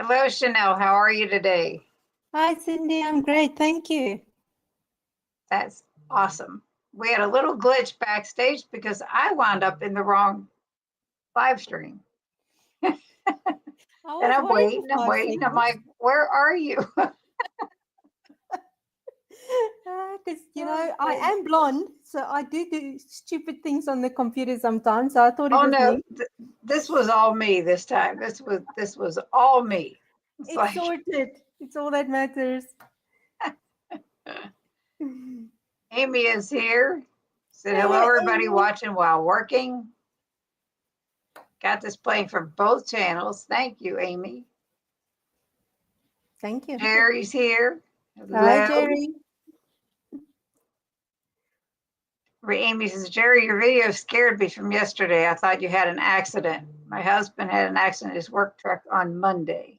Hello, Chanelle. How are you today? Hi, Cindy. I'm great. Thank you. That's awesome. We had a little glitch backstage because I wound up in the wrong live stream. I And was I'm waiting waiting, for I'm a waiting. I'm second like, where are you? because, I Okay. am blonde, so I do stupid things on the computer sometimes. So I thought it Oh was no, me. this was all me this time. This was all me. It's It's like sorted. It's all that matters. Amy is here. Said hello, Hello, everybody Amy. watching while working. Got this playing from both channels. Thank you, Amy. Thank you. Jerry's here. Hi, Hello. Jerry. Amy says, Jerry, your video scared me from yesterday. I thought you had an accident. My husband had an accident in his work truck on Monday.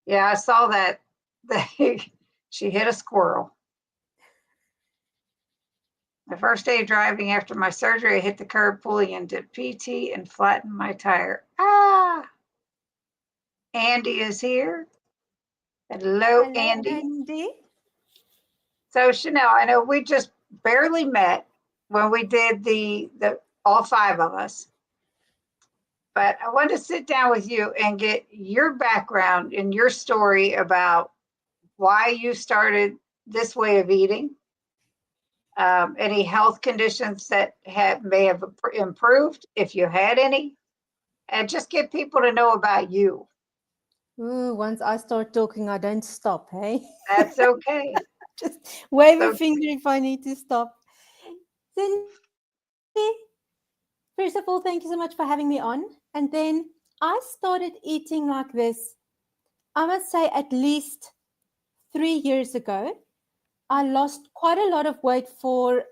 Yeah, I saw that. She hit a squirrel. The first day driving after my surgery, I hit the curb pulling into PT and flattened my tire. Ah! Andy is here. Hello, Hello, Andy. Andy. So Chanelle, I know we just barely met when we did the all five of us. But I want to sit down with you and get your background and your story about why you started this way of eating, any health conditions that may have improved, if you had any, and just get people to know about you. Ooh, once I start talking, I don't stop, hey? That's okay. Just wave a So, finger if I need to stop. Cindy, first of all, thank you so much for having me on. And then I started eating like this, I must say, at least 3 years ago. I lost quite a lot of weight for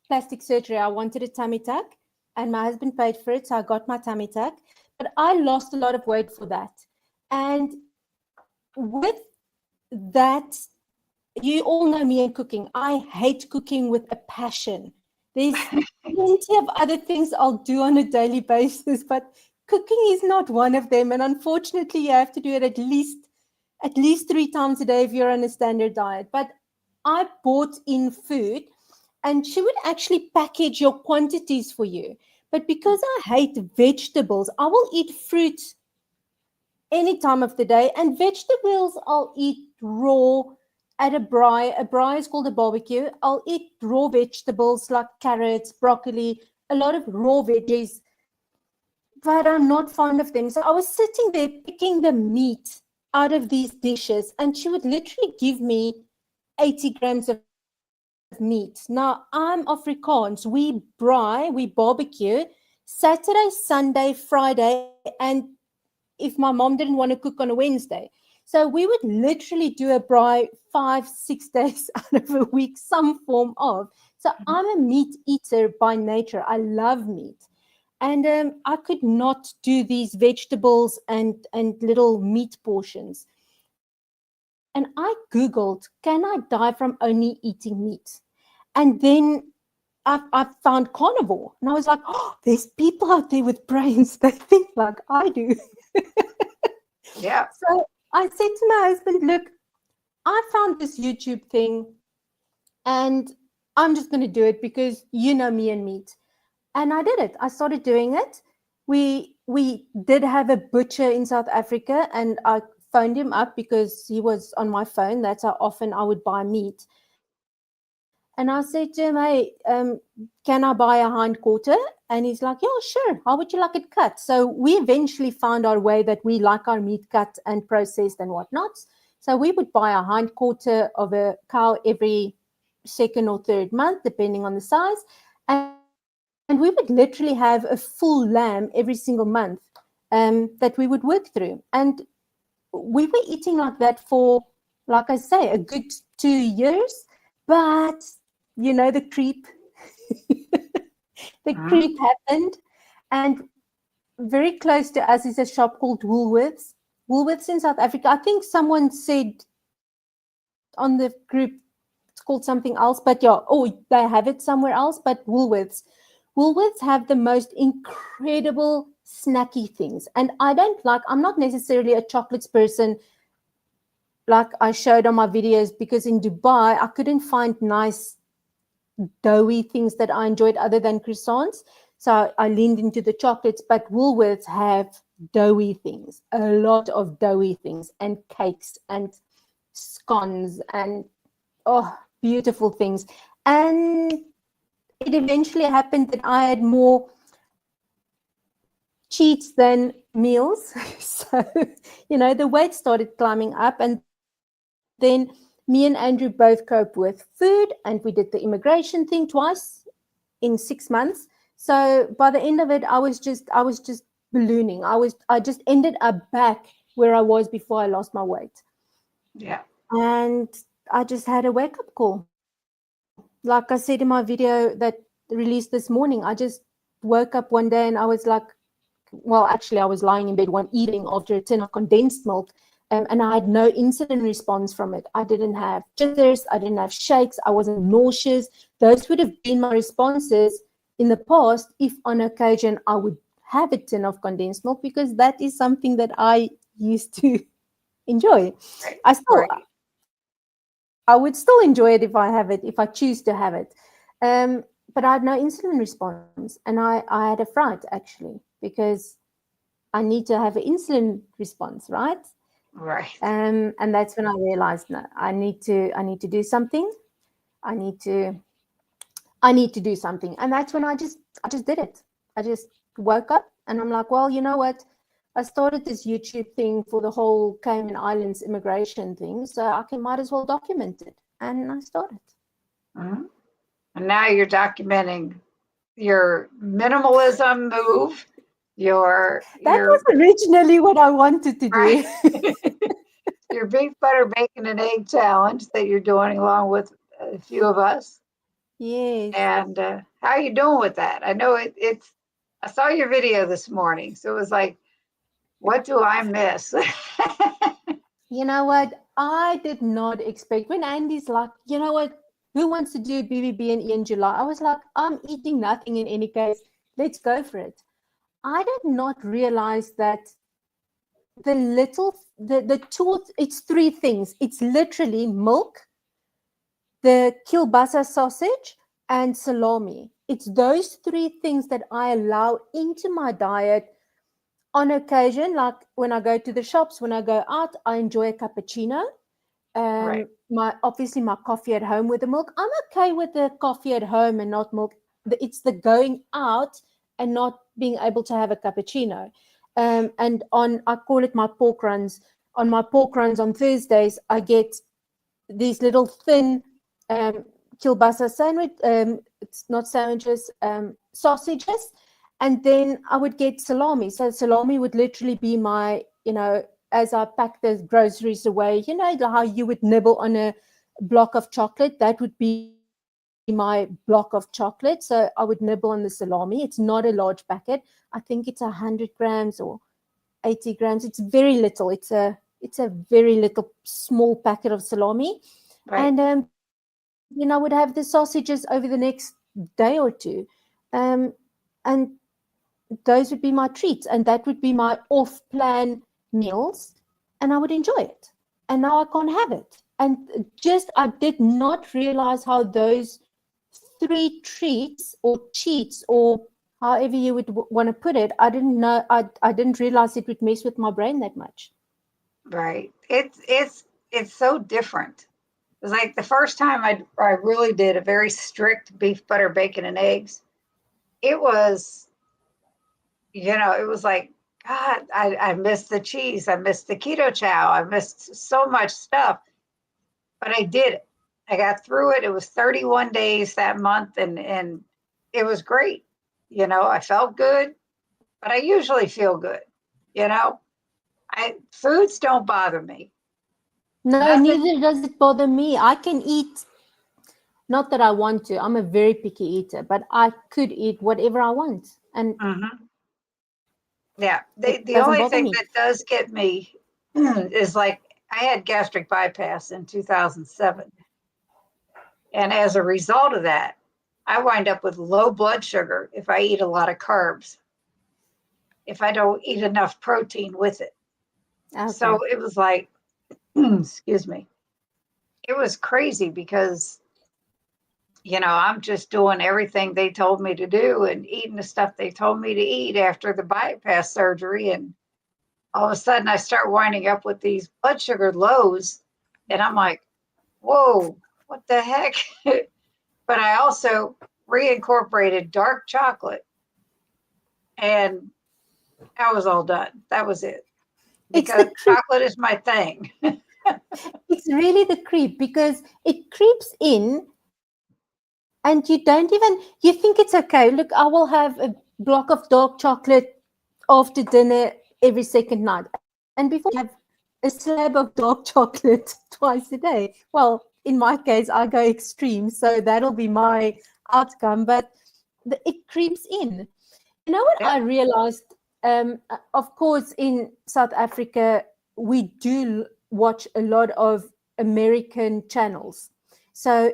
plastic surgery. I wanted a tummy tuck, and my husband paid for it, so I got my tummy tuck. But I lost a lot of weight for that. And with that, you all know me and cooking. I hate cooking with a passion. There's plenty of other things I'll do on a daily basis, but cooking is not one of them. And unfortunately, you have to do it at least 3 times a day if you're on a standard diet. But I bought in food, and she would actually package your quantities for you. But because I hate vegetables, I will eat fruit any time of the day, and vegetables I'll eat raw at a braai. A braai is called a barbecue. I'll eat raw vegetables like carrots, broccoli, a lot of raw veggies, but I'm not fond of them. So I was sitting there picking the meat out of these dishes, and she would literally give me 80 grams of meat. Now, I'm Afrikaans. We braai, we barbecue Saturday, Sunday, Friday, and if my mom didn't want to cook on a Wednesday. So we would literally do a braai 5-6 days out of a week, some form of. So I'm a meat eater by nature. I love meat. And I could not do these vegetables and little meat portions. And I Googled, can I die from only eating meat? And then I found carnivore. And I was like, oh, there's people out there with brains that think like I do. yeah. So I said to my husband, look, I found this YouTube thing, and I'm just going to do it because you know me and meat. And I did it. I started doing it. We did have a butcher in South Africa, and I phoned him up because he was on my phone. That's how often I would buy meat. And I said to him, hey, can I buy a hind quarter? And he's like, yeah, sure. How would you like it cut? So we eventually found our way that we like our meat cut and processed and whatnot. So we would buy a hind quarter of a cow every second or third month, depending on the size. And we would literally have a full lamb every single month that we would work through. And we were eating like that for, like I say, a good 2 years. But, the creep, the Mhm. creep happened. And very close to us is a shop called Woolworths. Woolworths in South Africa. I think someone said on the group it's called something else, but yeah, oh, they have it somewhere else. But Woolworths have the most incredible snacky things. And I'm not necessarily a chocolates person like I showed on my videos, because in Dubai, I couldn't find nice doughy things that I enjoyed other than croissants. So I leaned into the chocolates, but Woolworths have doughy things, a lot of doughy things, and cakes and scones and beautiful things. And it eventually happened that I had more cheats than meals. So, the weight started climbing up, and then me and Andrew both cope with food, and we did the immigration thing twice in 6 months. So by the end of it, I was just ballooning. I just ended up back where I was before I lost my weight. Yeah. And I just had a wake-up call. Like I said in my video that released this morning, I just woke up one day and I was like, well, actually, I was lying in bed one evening after a tin of condensed milk, and I had no insulin response from it. I didn't have jitters, I didn't have shakes, I wasn't nauseous. Those would have been my responses in the past if on occasion I would have a tin of condensed milk, because that is something that I used to enjoy. Right. I still, Right. I would still enjoy it if I have it, if I choose to have it. But I had no insulin response, and I had a fright actually, because I need to have an insulin response, right? Right. And that's when I realized, no, I need to do something. I need to I need to do something. And that's when I just did it. I just woke up and I'm like, well, you know what? I started this YouTube thing for the whole Cayman Islands immigration thing, so might as well document it. And I started. Mhm. And now you're documenting your minimalism move, your That your was originally what I wanted to right, do. your beef butter bacon and egg challenge that you're doing along with a few of us. Yes. And how are you doing with that? I know it's. I saw your video this morning, so it was like, what do I miss? You know what? I did not expect when Andy's like, you know what? Who wants to do BBB and E in July? I was like, I'm eating nothing in any case. Let's go for it. I did not realize that the two, it's three things. It's literally milk, the kielbasa sausage, and salami. It's those three things that I allow into my diet on occasion. Like when I go to the shops, when I go out, I enjoy a cappuccino. Right, My coffee at home with the milk. I'm okay with the coffee at home and not milk. It's the going out and not being able to have a cappuccino. And on, I call it my pork runs. On my pork runs on Thursdays, I get these little thin kielbasa sandwich. It's not sandwiches, sausages. And then I would get salami. So salami would literally be my, as I pack the groceries away, how you would nibble on a block of chocolate, that would be my block of chocolate. So I would nibble on the salami. It's not a large packet. I think it's 100 grams or 80 grams. It's very little. It's a very little small packet of salami. right, And then I would have the sausages over the next day or two. And those would be my treats, and that would be my off plan meals, and I would enjoy it. And now I can't have it. And just, I did not realize how those three treats or cheats, or however you would want to put it, I didn't know, I didn't realize it would mess with my brain that much. right. It's so different. It was like the first time I really did a very strict beef butter bacon and eggs. It was, it was like, God, I missed the cheese. I missed the keto chow. I missed so much stuff, but I did it. I got through it. It was 31 days that month, and it was great. I felt good, but I usually feel good. You know, foods don't bother me. No, Nothing. neither does it bother me. I can eat, not that I want to. I'm a very picky eater, but I could eat whatever I want, and Mhm. Yeah. it The doesn't only bother thing me. that does get me is like I had gastric bypass in 2007. And as a result of that, I wind up with low blood sugar if I eat a lot of carbs. if I don't eat enough protein with it. Okay. So it was like, excuse me, it was crazy because, I'm just doing everything they told me to do and eating the stuff they told me to eat after the bypass surgery. And all of a sudden I start winding up with these blood sugar lows. And I'm like, whoa, what the heck? But I also reincorporated dark chocolate, and I was all done. That was it. It's Because the creep. chocolate is my thing. It's really the creep because it creeps in and you don't even, you think it's okay. Look, I will have a block of dark chocolate after dinner every second night. And before you have a slab of dark chocolate twice a day. Well, in my case, I go extreme. So that'll be my outcome. But it creeps in. You know what I Yep. realized? Of course, in South Africa, we do watch a lot of American channels. So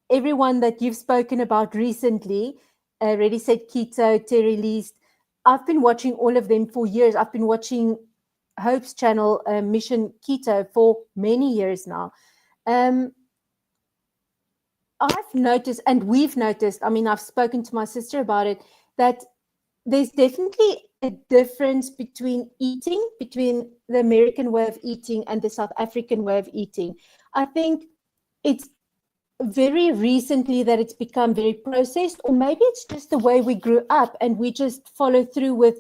everyone that you've spoken about recently, Ready Set Keto, Terry Least, I've been watching all of them for years. I've been watching Hope's channel, Mission Keto, for many years now. Um, I've noticed, and we've noticed, I mean, I've spoken to my sister about it, that there's definitely a difference between the American way of eating and the South African way of eating. I think it's very recently that it's become very processed, or maybe it's just the way we grew up and we just follow through with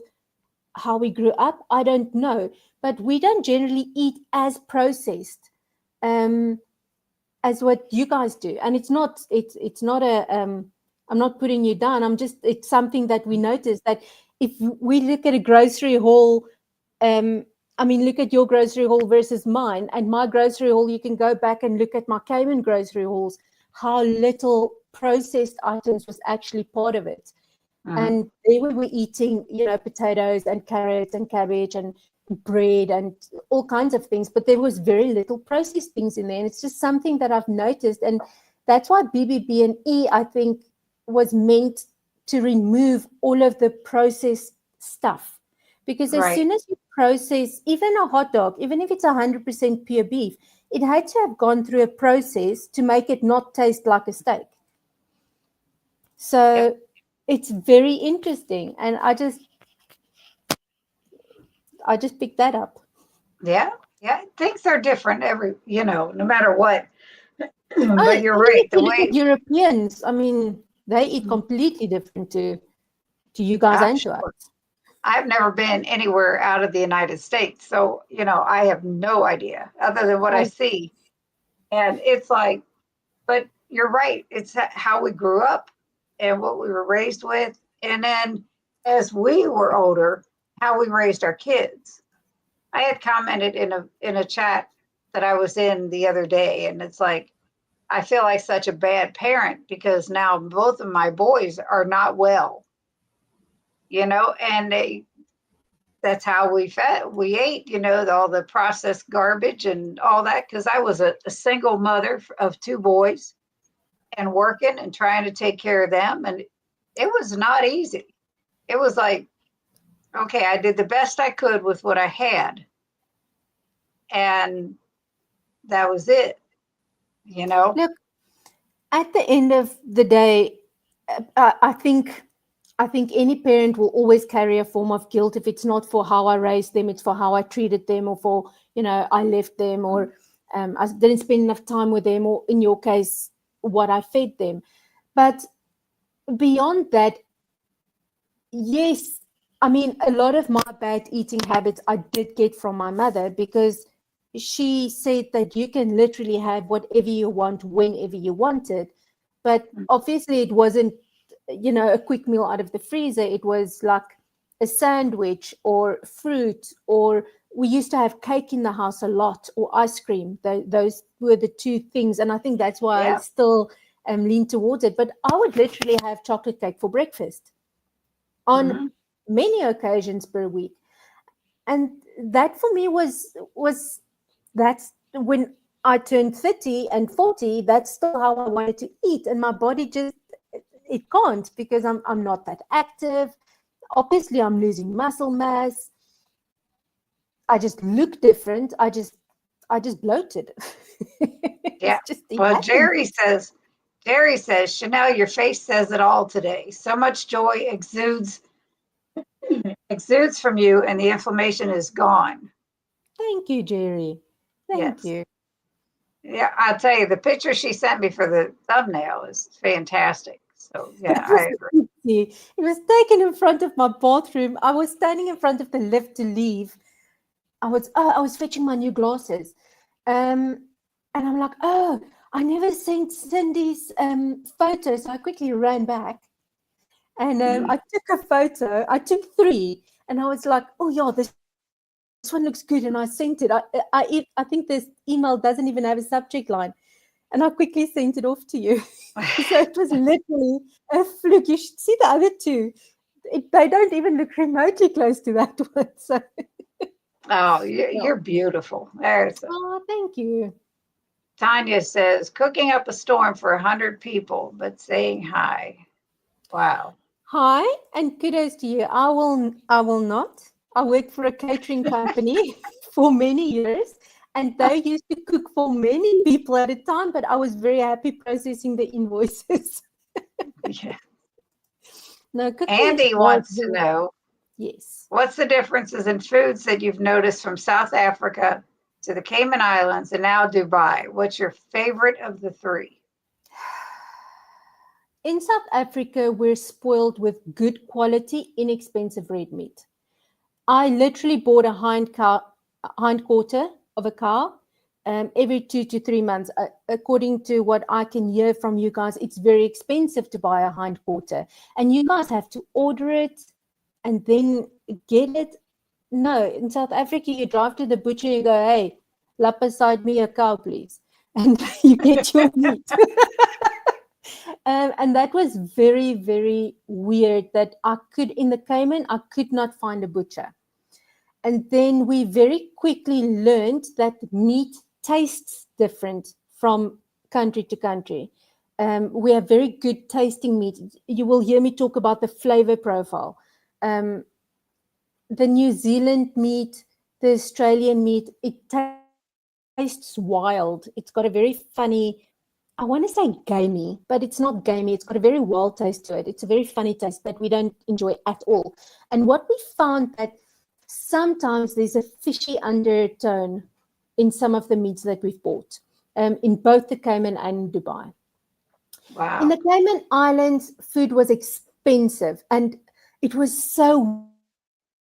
how we grew up. I don't know, but we don't generally eat as processed as what you guys do. And it's not a I'm not putting you down. It's something that we notice, that if we look at a grocery haul, I mean, look at your grocery haul versus mine, and my grocery haul, you can go back and look at my Cayman grocery hauls, how little processed items was actually part of it. Mhm. And they were eating, potatoes and carrots and cabbage and bread and all kinds of things, but there was very little processed things in there. And it's just something that I've noticed. And that's why BBB and E, I think, was meant to remove all of the processed stuff. Because as Right. soon as you process even a hot dog, even if it's 100% pure beef, it had to have gone through a process to make it not taste like a steak. Yep. So it's very interesting. And I just picked that up. Yeah. Yeah. Things are different no matter what. Oh, But you're even right. if The you look at way Europeans, I mean, they eat completely different to you guys I'm and to us. sure. I've never been anywhere out of the United States. So, I have no idea other than what I I, see. And it's like, but you're right. It's how we grew up and what we were raised with. And then as we were older, how we raised our kids. I had commented in a chat that I was in the other day, and it's like, I feel like such a bad parent because now both of my boys are not well, and that's how we ate, all the processed garbage and all that. Cause I was a single mother of two boys and working and trying to take care of them. And it was not easy. It was like, okay, I did the best I could with what I had. And that was it, you know? look, at the end of the day, I think any parent will always carry a form of guilt if it's not for how I raised them, it's for how I treated them, or for I left them, or I didn't spend enough time with them, or in your case, what I fed them. But beyond that, yes, I mean, a lot of my bad eating habits I did get from my mother, because she said that you can literally have whatever you want whenever you want it. But obviously, it wasn't, a quick meal out of the freezer. It was like a sandwich or fruit, or we used to have cake in the house a lot, or ice cream. Those were the two things. And I think that's why I Yeah. still lean towards it. But I would literally have chocolate cake for breakfast on Mm-hmm. many occasions per week. And that for me was that's when I turned 30 and 40, that's still how I wanted to eat. And my body just, it can't, because I'm not that active. obviously I'm losing muscle mass. I just look different. I just bloated. Yeah. It's just, it Well, happened. Jerry says, Chanelle, your face says it all today. So much joy exudes from you, and the inflammation is gone. Thank you, Jerry. Thank Yes. you. Yeah, I'll tell you, the picture she sent me for the thumbnail is fantastic. So yeah, It was I agree. empty. It was taken in front of my bathroom. I was standing in front of the lift to leave. I was fetching my new glasses. And I'm like, oh, I never sent Cindy's photo. So I quickly ran back and I took a photo. I took 3 and I was like, oh yeah, this one looks good. And I sent it. I think this email doesn't even have a subject line. And I quickly sent it off to you. So it was literally a fluke. You should see the other 2. They don't even look remotely close to that one. So, Oh, yeah. you're beautiful. There's Oh, thank you. Tanya says, cooking up a storm for 100 people, but saying hi. Wow. Hi, and kudos to you. I will not. I worked for a catering company for many years, and they used to cook for many people at a time, but I was very happy processing the invoices. Yeah. No, cooking is Andy hard. wants to know, Yes. what's the differences in foods that you've noticed from South Africa to the Cayman Islands and now Dubai? What's your favorite of the 3? In South Africa, we're spoiled with good quality, inexpensive red meat. I literally bought a hindquarter of a cow every 2 to 3 months. According to what I can hear from you guys, it's very expensive to buy a hindquarter, and you guys have to order it and then get it. No, in South Africa, you drive to the butcher and you go, "Hey, lap beside me a cow, please," and you get your meat. And that was very, very weird. That in the Cayman, I could not find a butcher. And then we very quickly learned that meat tastes different from country to country. We have very good tasting meat. You will hear me talk about the flavor profile. Um, the New Zealand meat, the Australian meat, it tastes wild. It's got a very funny, I want to say gamey, but it's not gamey. It's got a very wild taste to it. It's a very funny taste that we don't enjoy at all. And what we found that sometimes there's a fishy undertone in some of the meats that we've bought, in both the Cayman and Dubai. In Wow. the Cayman Islands, food was expensive, and it was so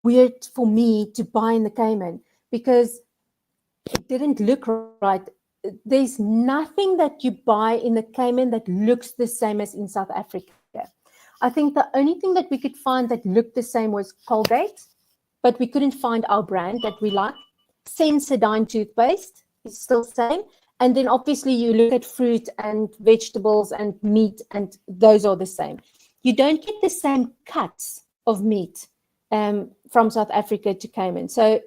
weird for me to buy in the Cayman because it didn't look right. There's nothing that you buy in the Cayman that looks the same as in South Africa. I think the only thing that we could find that looked the same was Colgate, but we couldn't find our brand that we like. Sensodyne toothpaste is still the same. And then obviously you look at fruit and vegetables and meat, and those are the same. You don't get the same cuts of meat from South Africa to Cayman. So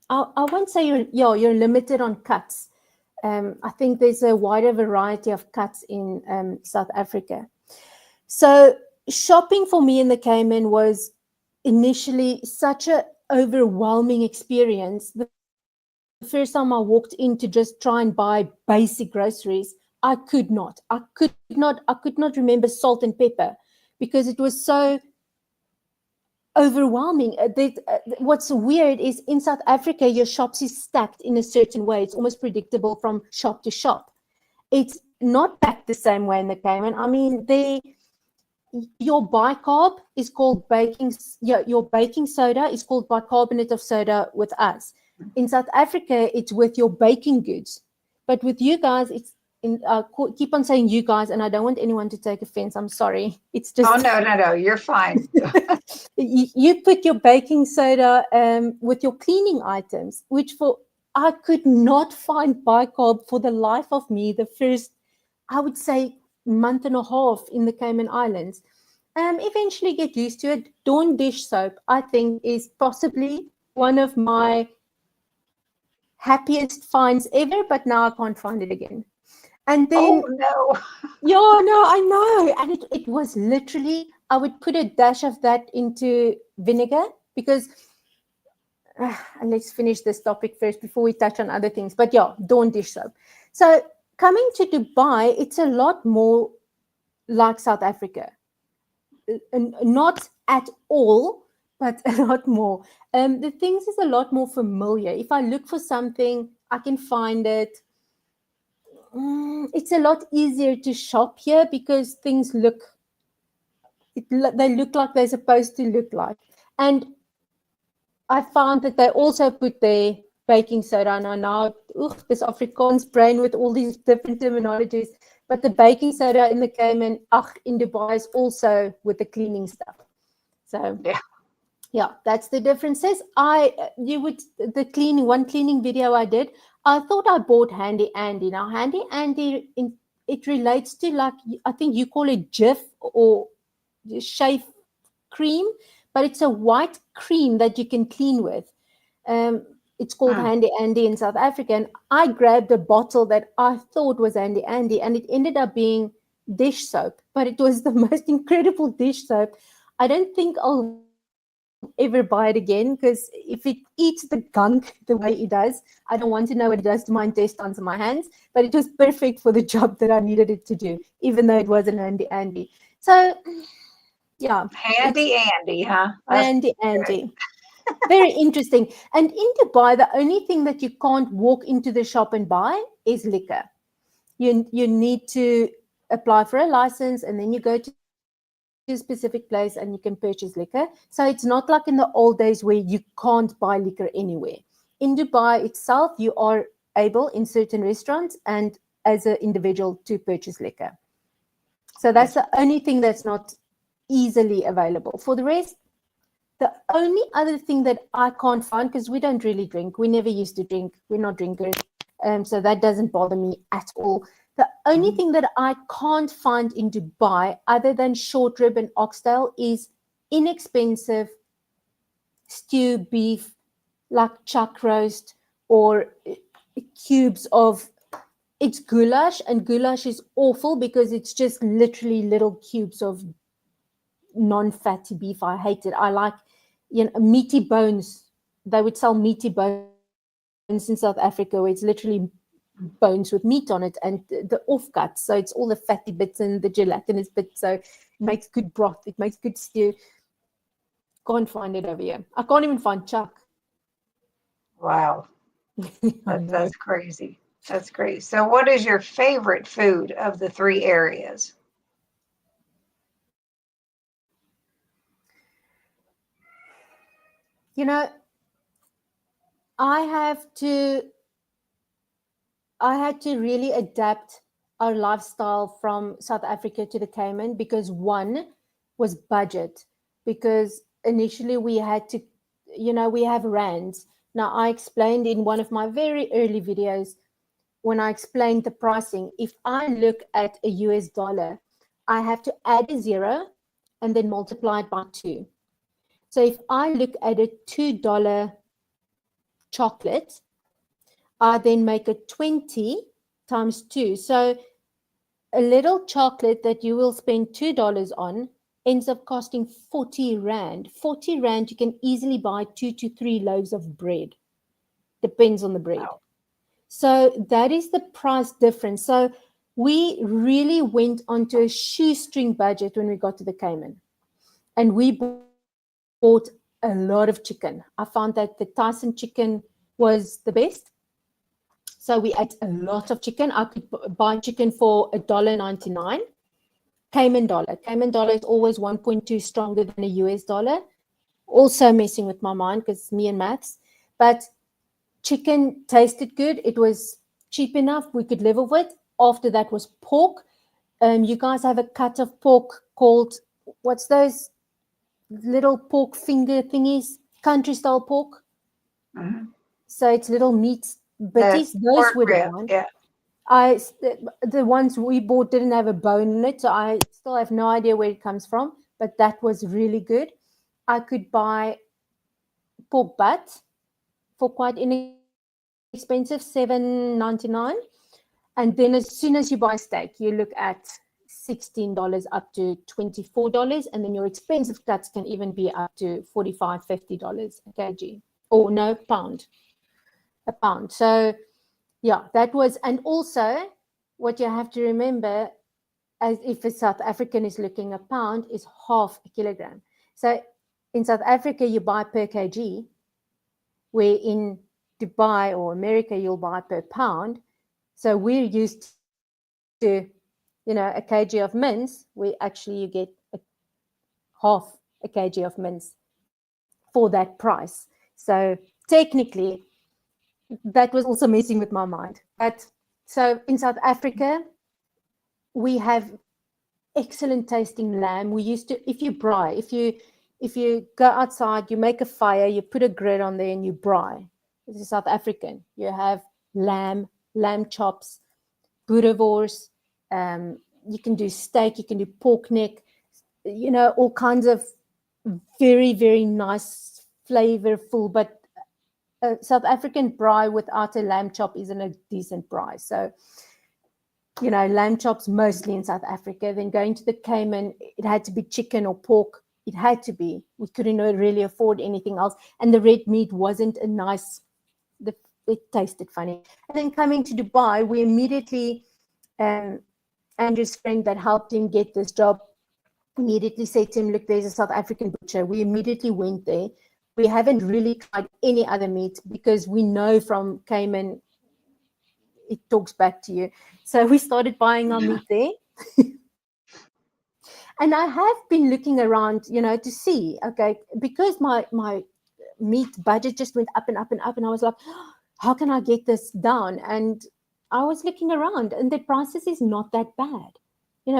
I won't say you're limited on cuts. I think there's a wider variety of cuts in South Africa. So shopping for me in the Cayman was initially such an overwhelming experience. The first time I walked in to just try and buy basic groceries, I could not remember salt and pepper because it was so overwhelming. What's weird is in South Africa, your shops is stacked in a certain way. It's almost predictable from shop to shop. It's not packed the same way in the Cayman. I mean, your bicarb is called your baking soda is called bicarbonate of soda with us. In South Africa, it's with your baking goods. But with you guys, it's keep on saying you guys, and I don't want anyone to take offense. I'm sorry. It's just. Oh, no. You're fine. You put your baking soda with your cleaning items, which I could not find bicarb for the life of me the first, I would say, month and a half in the Cayman Islands. Eventually get used to it. Dawn dish soap, I think, is possibly one of my happiest finds ever, but now I can't find it again. And Oh then, no. yeah, no, I know. And it was literally, I would put a dash of that into vinegar because, and let's finish this topic first before we touch on other things. But yeah, Dawn dish soap. So coming to Dubai, it's a lot more like South Africa. Not at all, but a lot more. The things is a lot more familiar. If I look for something, I can find it. It's a lot easier to shop here because things they look like they're supposed to look like. And I found that they also put their baking soda. And I now, this Afrikaans brain with all these different terminologies. But the baking soda in the Cayman, in Dubai is also with the cleaning stuff. So yeah, that's the differences. The cleaning video I did, I thought I bought Handy Andy. Now Handy Andy, it relates to, like, I think you call it Jif or shave cream, but it's a white cream that you can clean with. It's called Handy Andy in South Africa, and I grabbed a bottle that I thought was Handy Andy, and it ended up being dish soap, but it was the most incredible dish soap. I don't think I'll ever buy it again, because if it eats the gunk the way it does, I don't want to know what it does to my intestines and my hands. But it was perfect for the job that I needed it to do, even though it wasn't Handy Andy. So yeah, it's Handy Andy, huh? That's Handy great. Andy. Very interesting. And in Dubai, the only thing that you can't walk into the shop and buy is liquor. You need to apply for a license, and then you go to a specific place and you can purchase liquor. So it's not like in the old days where you can't buy liquor anywhere. In Dubai itself, you are able in certain restaurants and as an individual to purchase liquor. So that's That's the only thing that's not easily available. For the rest, the only other thing that I can't find, because we don't really drink, we never used to drink, we're not drinkers, so that doesn't bother me at all. The only thing that I can't find in Dubai, other than short rib and oxtail, is inexpensive stew beef, like chuck roast, or cubes of, it's goulash, and goulash is awful because it's just literally little cubes of non-fatty beef. I hate it. I like, meaty bones. They would sell meaty bones in South Africa where it's literally bones with meat on it and the offcuts. So it's all the fatty bits and the gelatinous bits. So it makes good broth. It makes good stew. Can't find it over here. I can't even find chuck. wow. I know. That's crazy. That's great. So what is your favorite food of the three areas? You know, I have to I had to really adapt our lifestyle from South Africa to the Cayman because one was budget, because initially we had to, we have rands. Now, I explained in one of my very early videos when I explained the pricing, if I look at a US dollar, I have to add a zero and then multiply it by two. So if I look at a $2 chocolate, I then make it 20 times 2. So a little chocolate that you will spend $2 on ends up costing 40 Rand. 40 Rand, you can easily buy 2 to 3 loaves of bread. Depends on the bread. Wow. So that is the price difference. So we really went onto a shoestring budget when we got to the Cayman. And we bought a lot of chicken. I found that the Tyson chicken was the best. So we ate a lot of chicken. I could buy chicken for $1.99. Cayman dollar. Cayman dollar is always 1.2 stronger than a US dollar. Also messing with my mind because me and maths. But chicken tasted good. It was cheap enough. We could live with it. After that was pork. You guys have a cut of pork called, what's those little pork finger thingies? Country style pork. Mhm. So it's little meat The bitties. Those pork were the rib. ones. Yeah. The ones we bought didn't have a bone in it, so I still have no idea where it comes from, but that was really good. I could buy pork butt for quite inexpensive, $7.99. And then as soon as you buy steak, you look at $16 up to $24. And then your expensive cuts can even be up to $45, $50 a kg. Or no, a pound. So yeah, that was, and also what you have to remember, as if a South African is looking, a pound is half a kilogram. So in South Africa, you buy per kg, where in Dubai or America, you'll buy per pound. So we're used to, a kg of mince, where actually you get half a kg of mince for that price. So technically, that was also messing with my mind. But so in South Africa, we have excellent tasting lamb. We used to, if you go outside, you make a fire, you put a grill on there and you braai. This is South African. You have lamb chops, boerewors. You can do steak, you can do pork neck, all kinds of very, very nice, flavorful, but South African braai without a lamb chop isn't a decent braai. So, lamb chops mostly in South Africa. Then going to the Cayman, it had to be chicken or pork. It had to be. We couldn't really afford anything else. And the red meat wasn't a nice, it tasted funny. And then coming to Dubai, we immediately, Andrew's friend that helped him get this job, immediately said to him, look, there's a South African butcher. We immediately went there. We haven't really tried any other meat because we know from Cayman, it talks back to you. So we started buying our meat there. And I have been looking around, to see, okay, because my meat budget just went up and up and up. And I was like, how can I get this down? And I was looking around and the prices is not that bad.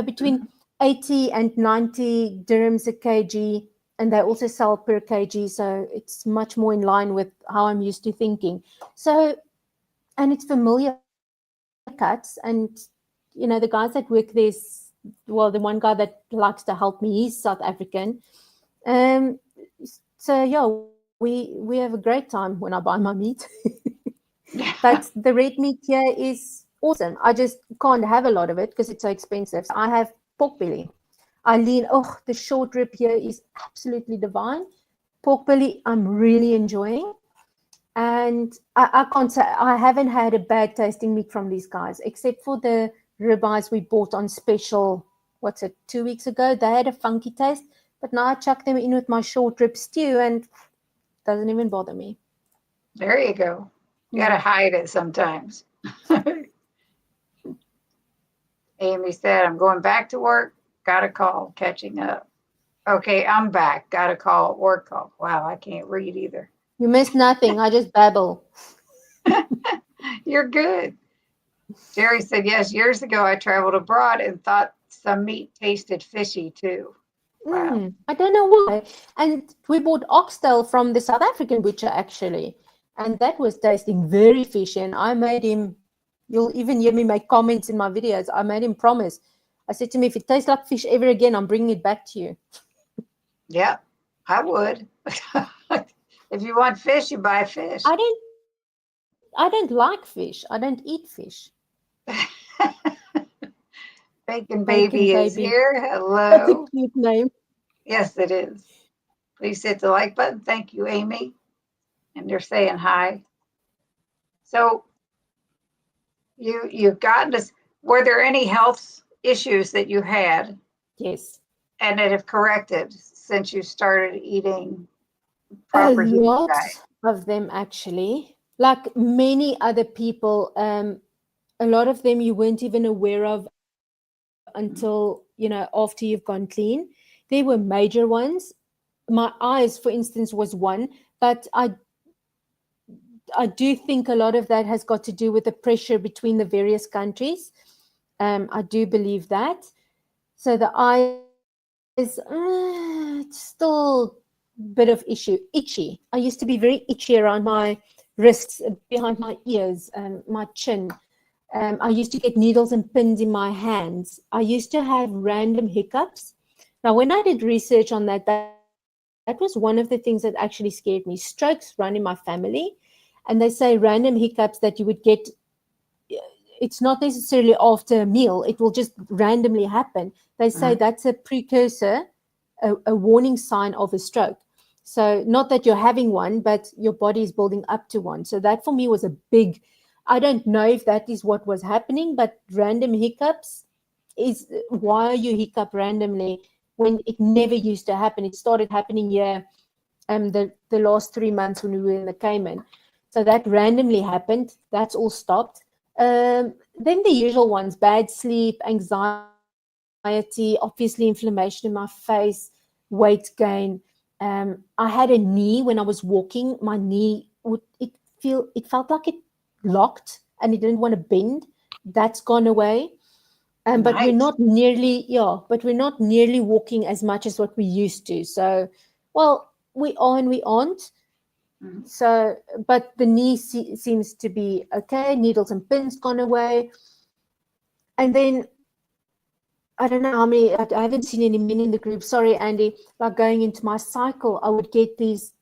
Between 80 and 90 dirhams a kg. And they also sell per kg. So it's much more in line with how I'm used to thinking. So, and it's familiar cuts. And, the guys that work there, the one guy that likes to help me, he's South African. So, yeah, we have a great time when I buy my meat. But the red meat here is awesome. I just can't have a lot of it because it's so expensive. So I have pork belly. The short rib here is absolutely divine. Pork belly, I'm really enjoying. And I can't say, I haven't had a bad tasting meat from these guys, except for the ribeyes we bought on special, 2 weeks ago. They had a funky taste, but now I chuck them in with my short rib stew and it doesn't even bother me. There you go. You got to hide it sometimes. Amy said, I'm going back to work. Got a call, catching up. Okay, I'm back. Got a call, work call. Wow, I can't read either. You missed nothing. I just babble. You're good. Jerry said, yes, years ago I traveled abroad and thought some meat tasted fishy too. Wow. I don't know why. And we bought oxtail from the South African butcher, actually. And that was tasting very fishy. And I made him, you'll even hear me make comments in my videos. I made him promise. I said to him, if it tastes like fish ever again, I'm bringing it back to you. Yeah, I would. If you want fish, you buy fish. I don't like fish. I don't eat fish. Bacon Baby is here. Hello. That's a cute name. Yes, it is. Please hit the like button. Thank you, Amy. And they're saying hi. So you've gotten this. Were there any health issues that you had? Yes. And that have corrected since you started eating proper diet? A lot of them, actually. Like many other people, a lot of them you weren't even aware of until, after you've gone clean. There were major ones. My eyes, for instance, was one, but I do think a lot of that has got to do with the pressure between the various countries. I do believe that. So the eyes, it's still a bit of itchy. I used to be very itchy around my wrists, behind my ears, my chin. I used to get needles and pins in my hands. I used to have random hiccups. Now, when I did research on that was one of the things that actually scared me. Strokes run in my family, and they say random hiccups that you would get it's not necessarily after a meal. It will just randomly happen. They say that's a precursor, a warning sign of a stroke. So not that you're having one, but your body is building up to one. So that for me was a big, I don't know if that is what was happening, but random hiccups is why you hiccup randomly when it never used to happen. It started happening here the last 3 months when we were in the Cayman. So that randomly happened. That's all stopped. Then the usual ones, bad sleep, anxiety, obviously inflammation in my face, weight gain. I had a knee when I was walking. My knee it felt like it locked and it didn't want to bend. That's gone away. But we're Nice. not nearly, but we're not nearly walking as much as what we used to. So, well, we are and we aren't. So, but the knee seems to be okay. Needles and pins gone away. And then I don't know how many, I haven't seen any men in the group. Sorry, Andy. Like going into my cycle, I would get these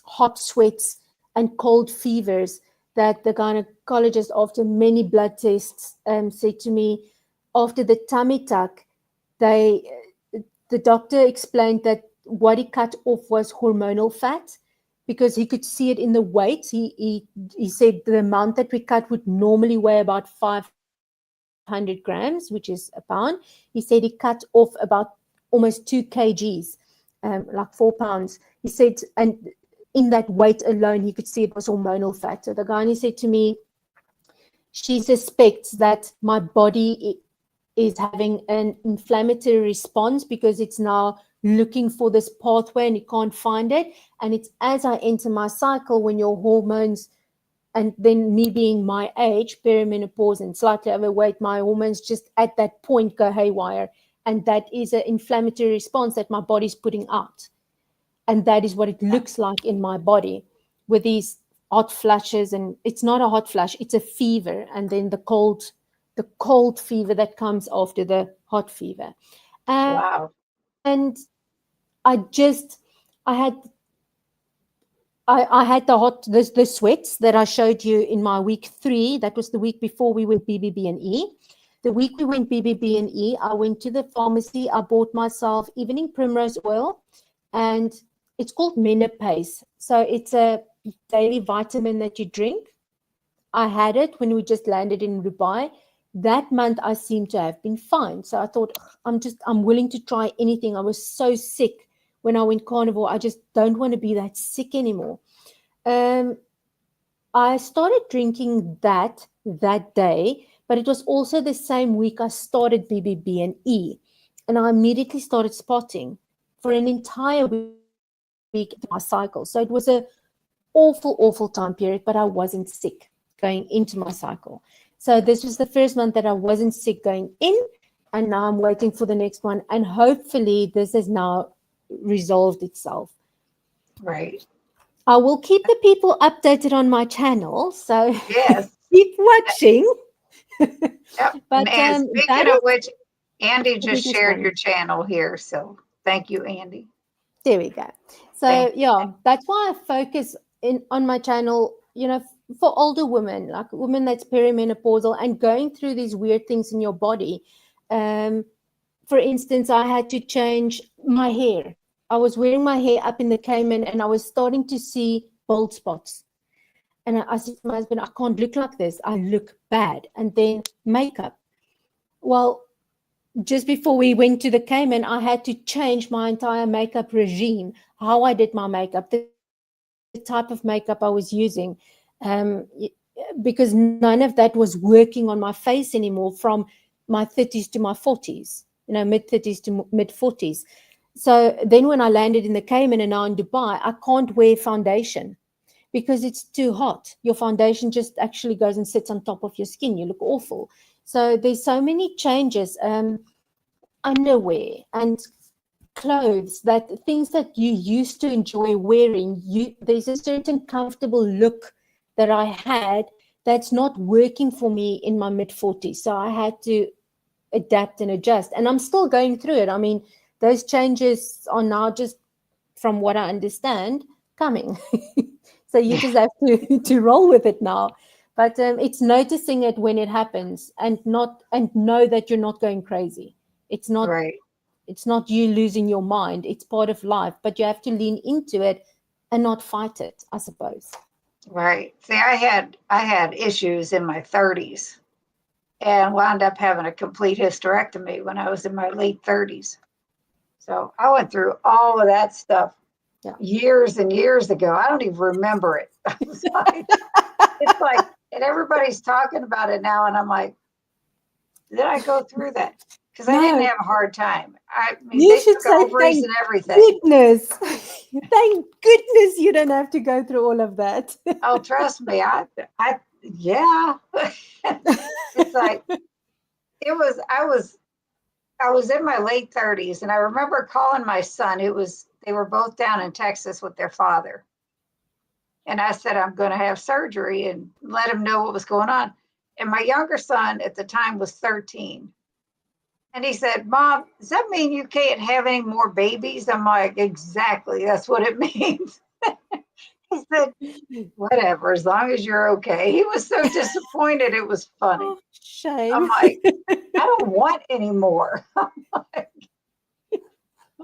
hot sweats and cold fevers that the gynecologist, after many blood tests, said to me, after the tummy tuck, the doctor explained that what he cut off was hormonal fat because he could see it in the weight. He said the amount that we cut would normally weigh about 500 grams, which is a pound. He said he cut off about almost 2 kgs, like 4 pounds. He said, and in that weight alone, he could see it was hormonal fat. So the gynae said to me, she suspects that my body is having an inflammatory response because it's now looking for this pathway and it can't find it. And it's as I enter my cycle when your hormones, and then me being my age, perimenopause and slightly overweight, my hormones just at that point go haywire. And that is an inflammatory response that my body's putting out. And that is what it looks like in my body with these hot flashes. And it's not a hot flash, it's a fever. And then the cold fever that comes after the hot fever. Wow. And I had the sweats that I showed you in my week 3. That was the week before we went BBB&E. The week we went BBB&E, I went to the pharmacy. I bought myself evening primrose oil, and it's called Menopause. So it's a daily vitamin that you drink. I had it when we just landed in Dubai. That month I seemed to have been fine. So I thought, I'm willing to try anything. I was so sick when I went carnivore. I just don't want to be that sick anymore. I started drinking that day, but it was also the same week I started BBB&E. And I immediately started spotting for an entire week into my cycle. So it was a awful time period, but I wasn't sick going into my cycle. So this was the first month that I wasn't sick going in, and now I'm waiting for the next one. And hopefully this has now resolved itself. Right. I will keep the people updated on my channel. So Yes. keep watching. Yep. But And speaking of which, Andy just shared one. your channel here. So thank you, Andy. There we go. So that's why I focus on my channel, for older women, like women that's perimenopausal and going through these weird things in your body. For instance, I had to change my hair. I was wearing my hair up in the Cayman and I was starting to see bald spots. And I said to my husband, I can't look like this. I look bad. And then makeup. Well, just before we went to the Cayman, I had to change my entire makeup regime, how I did my makeup, the type of makeup I was using, because none of that was working on my face anymore from my 30s to my 40s, mid-30s to mid-40s. So then when I landed in the Cayman and now in Dubai, I can't wear foundation because it's too hot. Your foundation just actually goes and sits on top of your skin. You look awful. So there's so many changes, underwear and clothes, things that you used to enjoy wearing. There's a certain comfortable look that I had that's not working for me in my mid-40s. So I had to adapt and adjust. And I'm still going through it. I mean, those changes are now just, from what I understand, coming. So you just have to roll with it now. But it's noticing it when it happens, and know that you're not going crazy. It's not Right. it's not you losing your mind. It's part of life, but you have to lean into it and not fight it, I suppose. Right. See, I had issues in my 30s and wound up having a complete hysterectomy when I was in my late 30s. So I went through all of that stuff Yeah. years and years ago. I don't even remember it. It's like, and everybody's talking about it now, and I'm like, did I go through that? Because I didn't No, have a hard time. I mean, you they should took say ovaries thank and everything. goodness. Thank goodness you don't have to go through all of that. Oh, trust me, yeah. It's like I was in my late 30s, and I remember calling my son. They were both down in Texas with their father, and I said I'm going to have surgery and let him know what was going on. And my younger son at the time was 13, and he said, "Mom, does that mean you can't have any more babies?" I'm like, "Exactly, that's what it means." He said, "Whatever, as long as you're okay." He was so disappointed. It was funny. Oh, I'm shame. like, I don't want any more.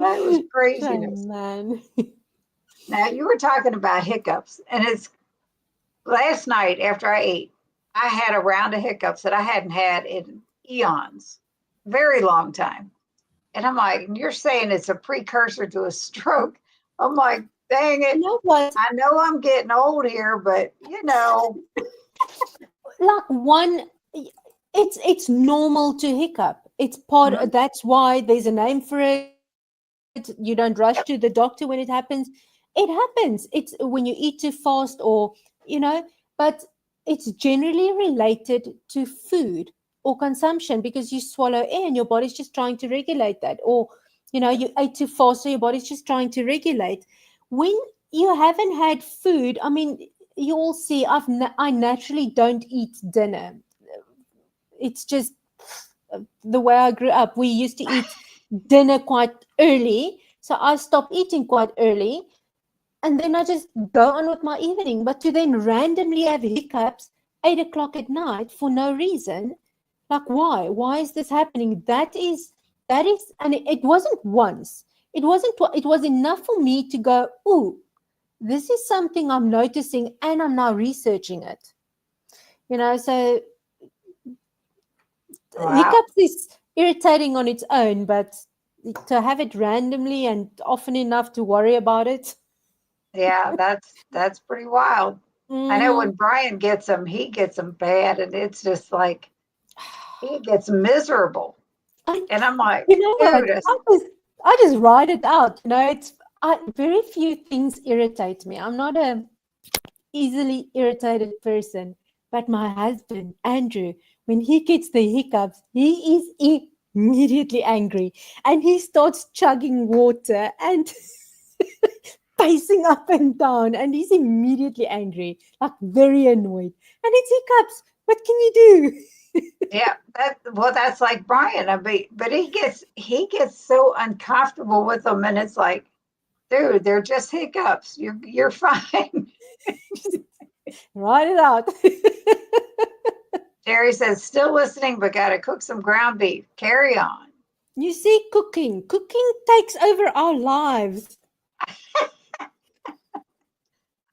That was craziness. Shame, man. Now you were talking about hiccups, and it's last night after I ate, I had a round of hiccups that I hadn't had in eons, very long time. And I'm like, you're saying it's a precursor to a stroke. I'm like, dang You it. know what? I know I'm getting old here, but Like one, it's normal to hiccup. It's part. mhm, That's why there's a name for it. You don't rush to the doctor when it happens. It happens. It's when you eat too fast, or but it's generally related to food or consumption, because you swallow air and your body's just trying to regulate that, or you ate too fast, so your body's just trying to regulate. When you haven't had food, I mean, you all see, I naturally don't eat dinner. It's just the way I grew up. We used to eat dinner quite early, so I stopped eating quite early, and then I just go on with my evening. But to then randomly have hiccups 8 o'clock at night for no reason, like why? Why is this happening? That is, and it wasn't once. It wasn't. It was enough for me to go, ooh, this is something I'm noticing, and I'm now researching it. So wow. hiccups is irritating on its own, but to have it randomly and often enough to worry about it. Yeah, that's pretty wild. I know Hmm. when Brian gets them, he gets them bad, and it's just like he gets miserable. I, And I'm like, you know what? dude, I just ride it out. Very few things irritate me. I'm not a easily irritated person, but my husband Andrew, when he gets the hiccups, he is immediately angry, and he starts chugging water and pacing up and down, and he's immediately angry, like very annoyed. And it's hiccups. What can you do? yeah, that's like Brian. I mean, but he gets so uncomfortable with them, and it's like, dude, they're just hiccups. You're fine. Ride it out. Jerry says, still listening, but gotta cook some ground beef. Carry on. You see, cooking takes over our lives.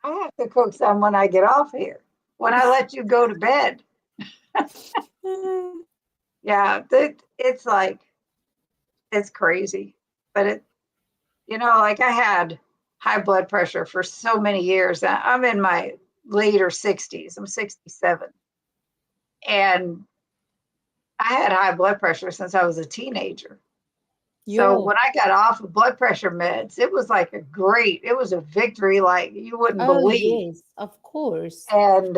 I have to cook some when I get off here. When I let you go to bed. Mm. Yeah, it's like it's crazy. But like I had high blood pressure for so many years. I'm in my later 60s. I'm 67. And I had high blood pressure since I was a teenager. So Yo. when I got off of blood pressure meds, it was like it was a victory like you wouldn't Oh believe. yes, of course. And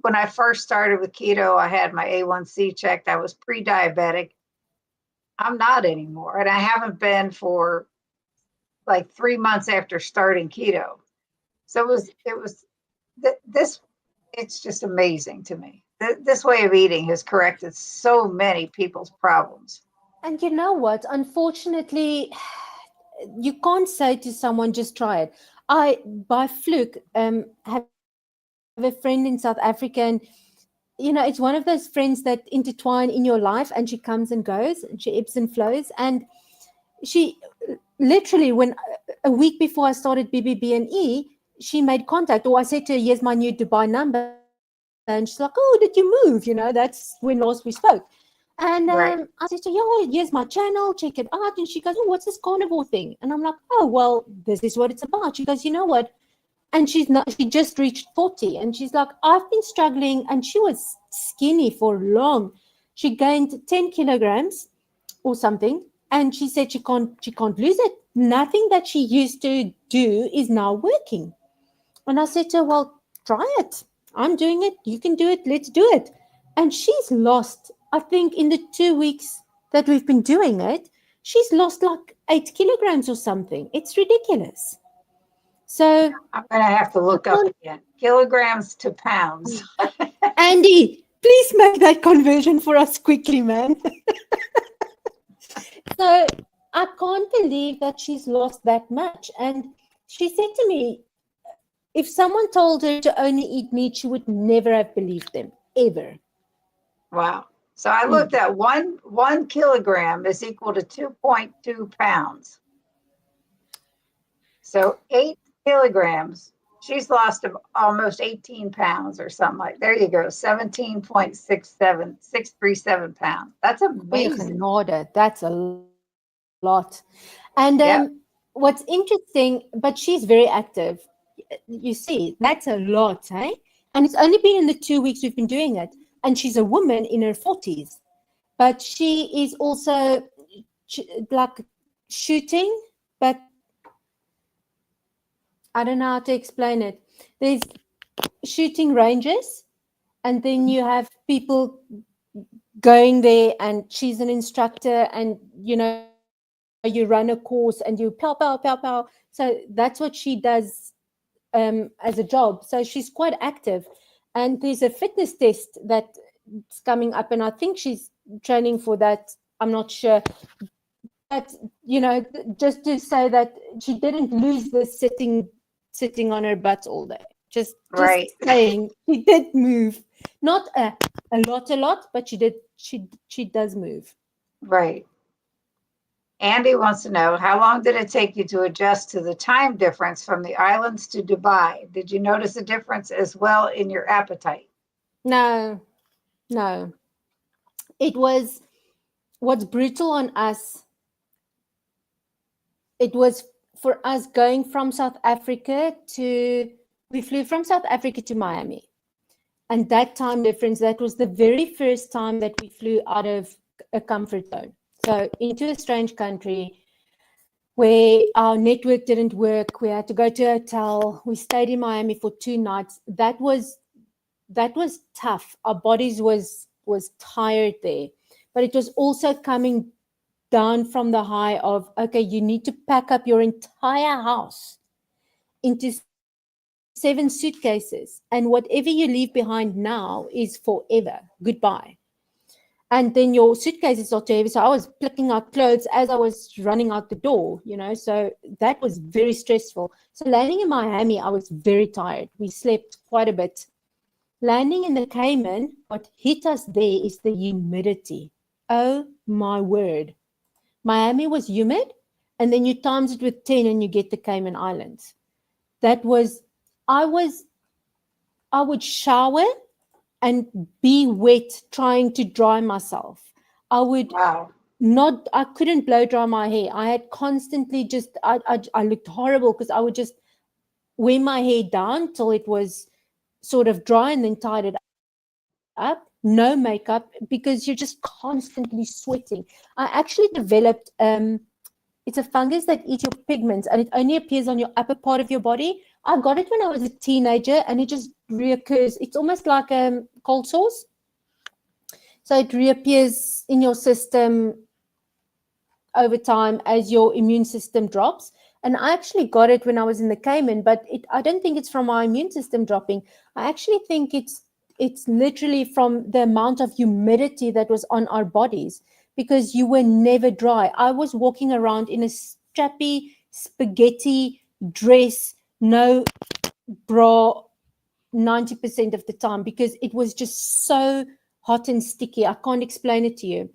when I first started with keto, I had my A1C checked. I was pre-diabetic. I'm not anymore, and I haven't been for like 3 months after starting keto. So it was this. It's just amazing to me. This way of eating has corrected so many people's problems. And you know what? Unfortunately, you can't say to someone, just try it. I, by fluke, having a friend in South Africa, and it's one of those friends that intertwine in your life, and she comes and goes, and she ebbs and flows. And she literally, when a week before I started BBB&E, she made contact, or I said to her, "Here's my new Dubai number," and she's like, "Oh, did you move?" That's when last we spoke. And Right. I said to her, "Yeah, here's my channel, check it out." And she goes, "Oh, what's this carnivore thing?" And I'm like, "Oh, well, this is what it's about." She goes, "You know what?" And she just reached 40, and she's like, "I've been struggling," and she was skinny for long. She gained 10 kilograms or something, and she said she can't lose it. Nothing that she used to do is now working. And I said to her, "Well, try it. I'm doing it. You can do it. Let's do it." And she's lost, I think, in the 2 weeks that we've been doing it, she's lost like 8 kilograms or something. It's ridiculous. So, I'm going to have to look up again. Kilograms to pounds. Andy, please make that conversion for us quickly, man. So I can't believe that she's lost that much. And she said to me, if someone told her to only eat meat, she would never have believed them, ever. Wow. So I looked at one kilogram is equal to 2.2 pounds. So 8 kilograms, she's lost almost 18 pounds or something like. There you go, 17.637 pounds. That's amazing. That's a lot. And Yep. what's interesting, but she's very active. You see, that's a lot, eh? And it's only been in the 2 weeks we've been doing it. And she's a woman in her 40s. But she is also like shooting, but I don't know how to explain it. There's shooting ranges, and then you have people going there, and she's an instructor, and you run a course, and you pow, pow, pow, pow. So that's what she does as a job. So she's quite active. And there's a fitness test that's coming up, and I think she's training for that. I'm not sure. But, just to say that she didn't lose the sitting on her butt all day. Just Right. saying, she did move. Not a lot, but she does move. Right. Andy wants to know, how long did it take you to adjust to the time difference from the islands to Dubai? Did you notice a difference as well in your appetite? No. It was what's brutal on us. It was for us going from South Africa we flew from South Africa to Miami. And that time difference, that was the very first time that we flew out of a comfort zone. So into a strange country where our network didn't work. We had to go to a hotel. We stayed in Miami for 2 nights. That was tough. Our bodies was tired there. But it was also coming down from the high of, okay, you need to pack up your entire house into 7 suitcases, and whatever you leave behind now is forever. Goodbye. And then your suitcases are too heavy. So I was picking out clothes as I was running out the door, so that was very stressful. So landing in Miami, I was very tired. We slept quite a bit. Landing in the Cayman, what hit us there is the humidity. Oh my word. Miami was humid, and then you times it with 10 and you get the Cayman Islands. I would shower and be wet trying to dry myself. I would Wow. I couldn't blow dry my hair. I had constantly I looked horrible because I would just wear my hair down till it was sort of dry and then tied it up. No makeup, because you're just constantly sweating. I actually developed it's a fungus that eats your pigments, and it only appears on your upper part of your body. I got it when I was a teenager, and it just reoccurs. It's almost like cold sores. So it reappears in your system over time as your immune system drops. And I actually got it when I was in the Cayman, but I don't think it's from my immune system dropping. I actually think it's literally from the amount of humidity that was on our bodies, because you were never dry. I was walking around in a strappy spaghetti dress, no bra, 90% of the time because it was just so hot and sticky. I can't explain it to you.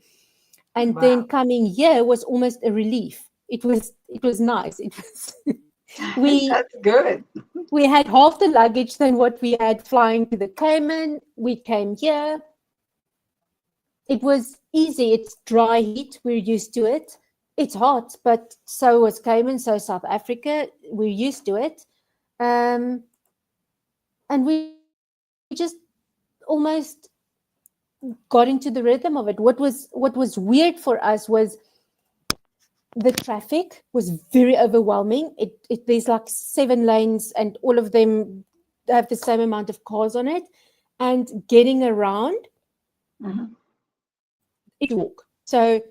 And then coming here was almost a relief. It was nice. It was That's good. we had half the luggage than what we had flying to the Cayman. We came here. It was easy. It's dry heat. We're used to it. It's hot, but so was Cayman, so South Africa. We're used to it. And we just almost got into the rhythm of it. What was weird for us was the traffic was very overwhelming. There's like 7 lanes and all of them have the same amount of cars on it. And getting around, it walk. So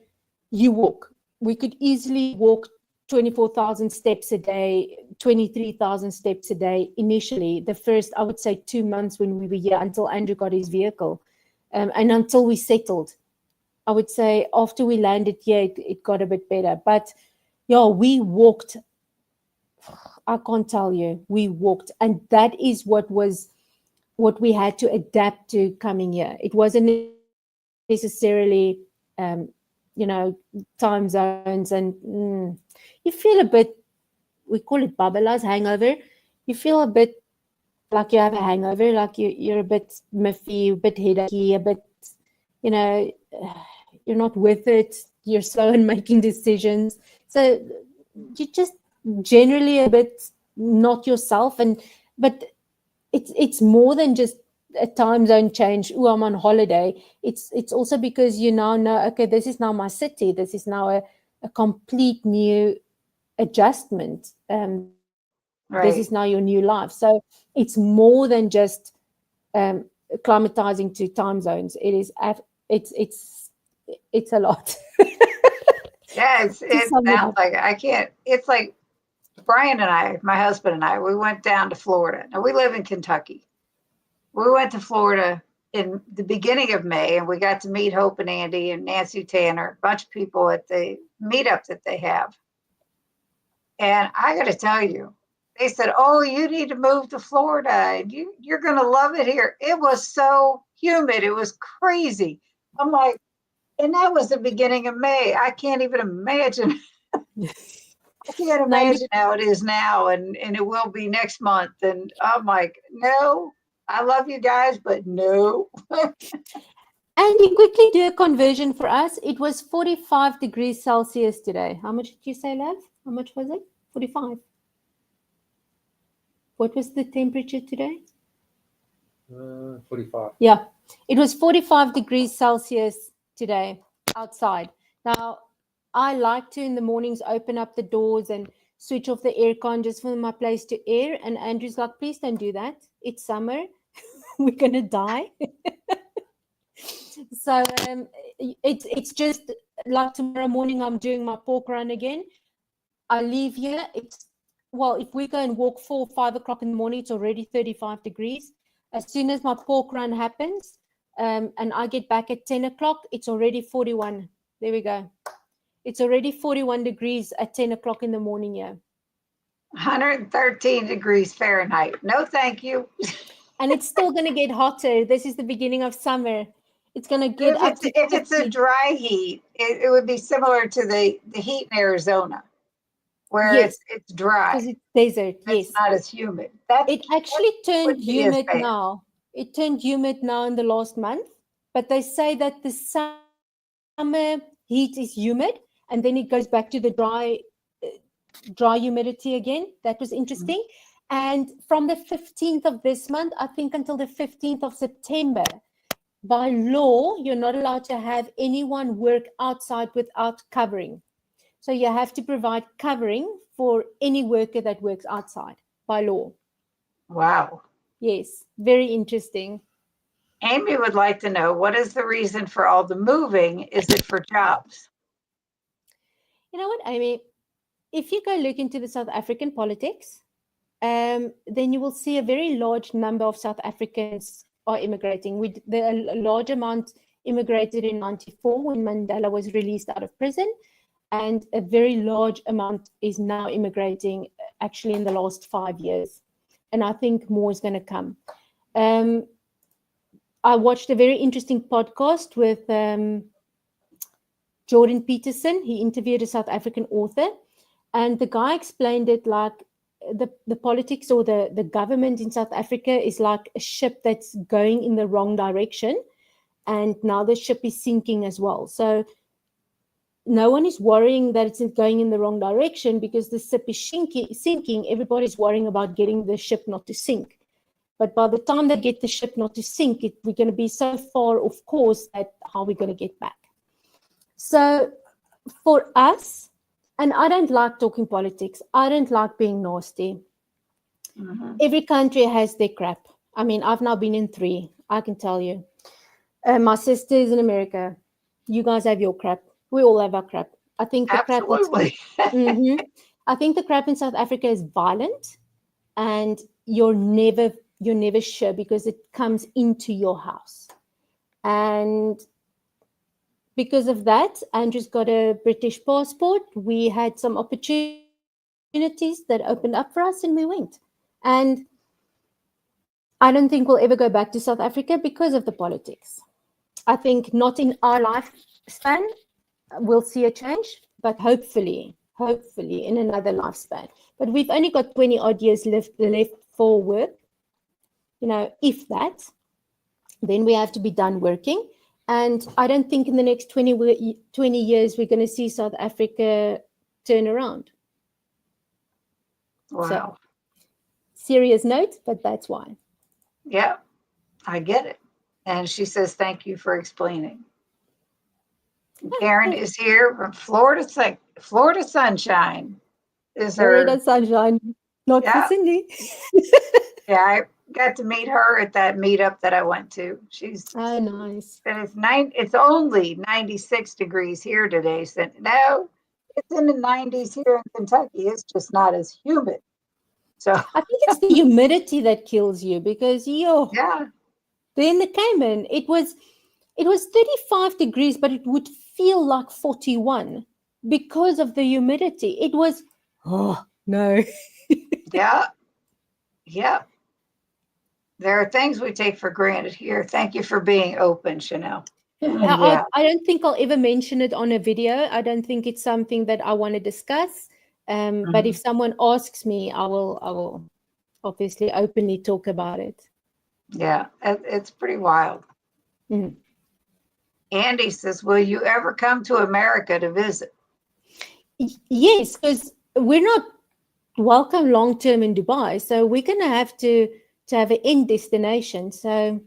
you walk. We could easily walk 24,000 steps a day, 23,000 steps a day initially, the first, I would say, 2 months when we were here until Andrew got his vehicle and until we settled. I would say after we landed here, it got a bit better. But yeah, we walked. I can't tell you. We walked. And that is what we had to adapt to coming here. It wasn't necessarily, time zones. And you feel a bit, we call it babala's hangover. You feel a bit like you have a hangover, like you're a bit miffy, a bit headachy, a bit, you're not with it, you're slow in making decisions. So you're just generally a bit not yourself. But it's more than just a time zone change. Oh, I'm on holiday. It's also because you now know, okay, this is now my city. This is now a complete new adjustment. This is now your new life. So it's more than just climatizing to time zones. It's a lot. Yeah, it sounds like I can't. It's like Brian and I, my husband and I, we went down to Florida. Now we live in Kentucky. We went to Florida in the beginning of May, and we got to meet Hope and Andy and Nancy Tanner, a bunch of people at the meetup that they have. And I got to tell you, they said, "Oh, you need to move to Florida, and you're going to love it here." It was so humid. It was crazy. I'm like, and that was the beginning of May. I can't even imagine. I can't imagine how it is now, and it will be next month. And I'm like, no, I love you guys, but no. And you quickly do a conversion for us. It was 45 degrees Celsius today. How much did you say, love? How much was it? 45. What was the temperature today? 45. Yeah, it was 45 degrees Celsius today outside. Now, I like to in the mornings open up the doors and switch off the aircon just for my place to air. And Andrew's like, please don't do that. It's summer. We're going to die. So it's just like tomorrow morning, I'm doing my pork run again. I leave here. If we go and walk 4 or 5 o'clock in the morning, it's already 35 degrees. As soon as my pork run happens and I get back at 10 o'clock, it's already 41. There we go. It's already 41 degrees at 10 o'clock in the morning here. 113 degrees Fahrenheit. No, thank you. And it's still going to get hotter. This is the beginning of summer. It's going to get up to if it's a dry heat, it would be similar to the heat in Arizona, where yes, it's dry. Because it's desert, yes. It's not as humid. It actually turned humid now. It turned humid now in the last month. But they say that the summer heat is humid, and then it goes back to the dry humidity again. That was interesting. Mm-hmm. And from the 15th of this month, I think until the 15th of September, by law, you're not allowed to have anyone work outside without covering. So you have to provide covering for any worker that works outside by law. Wow. Yes, very interesting. Amy would like to know, what is the reason for all the moving? Is it for jobs? You know what, Amy? If you go look into the South African politics, then you will see a very large number of South Africans are immigrating. A large amount immigrated in 94 when Mandela was released out of prison, and a very large amount is now immigrating actually in the last 5 years. And I think more is going to come. I watched a very interesting podcast with Jordan Peterson. He interviewed a South African author, and the guy explained it like the politics or the government in South Africa is like a ship that's going in the wrong direction, and now the ship is sinking as well. So no one is worrying that it's going in the wrong direction because the ship is sinking. Everybody's worrying about getting the ship not to sink. But by the time they get the ship not to sink, we're going to be so far off course that how are we going to get back? So for us, and I don't like talking politics. I don't like being nasty. Mm-hmm. Every country has their crap. I mean, I've now been in 3, I can tell you. My sister is in America. You guys have your crap. We all have our crap. I think the Absolutely. I think the crap in South Africa is violent, and you're never sure because it comes into your house. And because of that, Andrew's got a British passport. We had some opportunities that opened up for us, and we went. And I don't think we'll ever go back to South Africa because of the politics. I think not in our lifespan we'll see a change, but hopefully in another lifespan. But we've only got 20 odd years left for work. If that, then we have to be done working. And I don't think in the next 20 years we're going to see South Africa turn around. Wow. So, serious note, but that's why. Yeah, I get it. And she says, thank you for explaining. Karen is here from Florida Sunshine. Florida Sunshine, not for Cindy. Yeah, I got to meet her at that meetup that I went to. She's nice. And it's only 96 degrees here today. So no, it's in the 90s here in Kentucky. It's just not as humid. So I think it's the humidity that kills you because yeah. Then the Cayman, it was 35 degrees, but it would feel like 41 because of the humidity. It was, oh no. Yeah. Yeah. There are things we take for granted here. Thank you for being open, Chanelle. Yeah. I don't think I'll ever mention it on a video. I don't think it's something that I want to discuss. But if someone asks me, I will obviously openly talk about it. Yeah, it's pretty wild. Mm. Andy says, will you ever come to America to visit? Yes, because we're not welcome long-term in Dubai. So we're going to have to have an end destination. So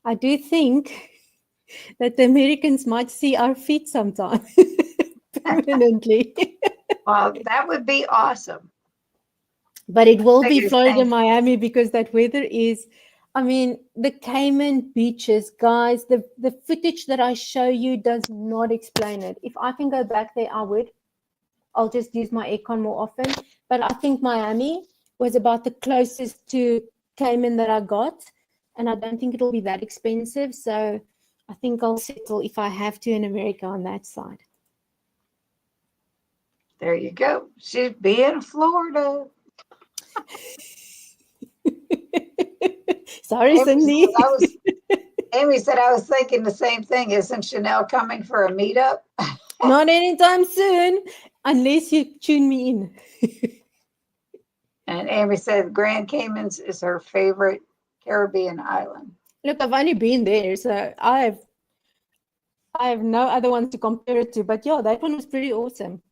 I do think that the Americans might see our feet sometime permanently. Well, that would be awesome. But it will be Florida, Miami, because that weather is, I mean, the Cayman beaches, guys, the footage that I show you does not explain it. If I can go back there, I would. I'll just use my aircon more often. But I think Miami was about the closest to Cayman that I got. And I don't think it'll be that expensive. So I think I'll settle if I have to in America on that side. There you go. She'd be in Florida. Sorry, Cindy. Amy said I was thinking the same thing. Isn't Chanelle coming for a meetup? Not anytime soon, unless you tune me in. And Amy said Grand Caymans is her favorite Caribbean island. Look, I've only been there, so I have no other ones to compare it to. But yeah, that one was pretty awesome.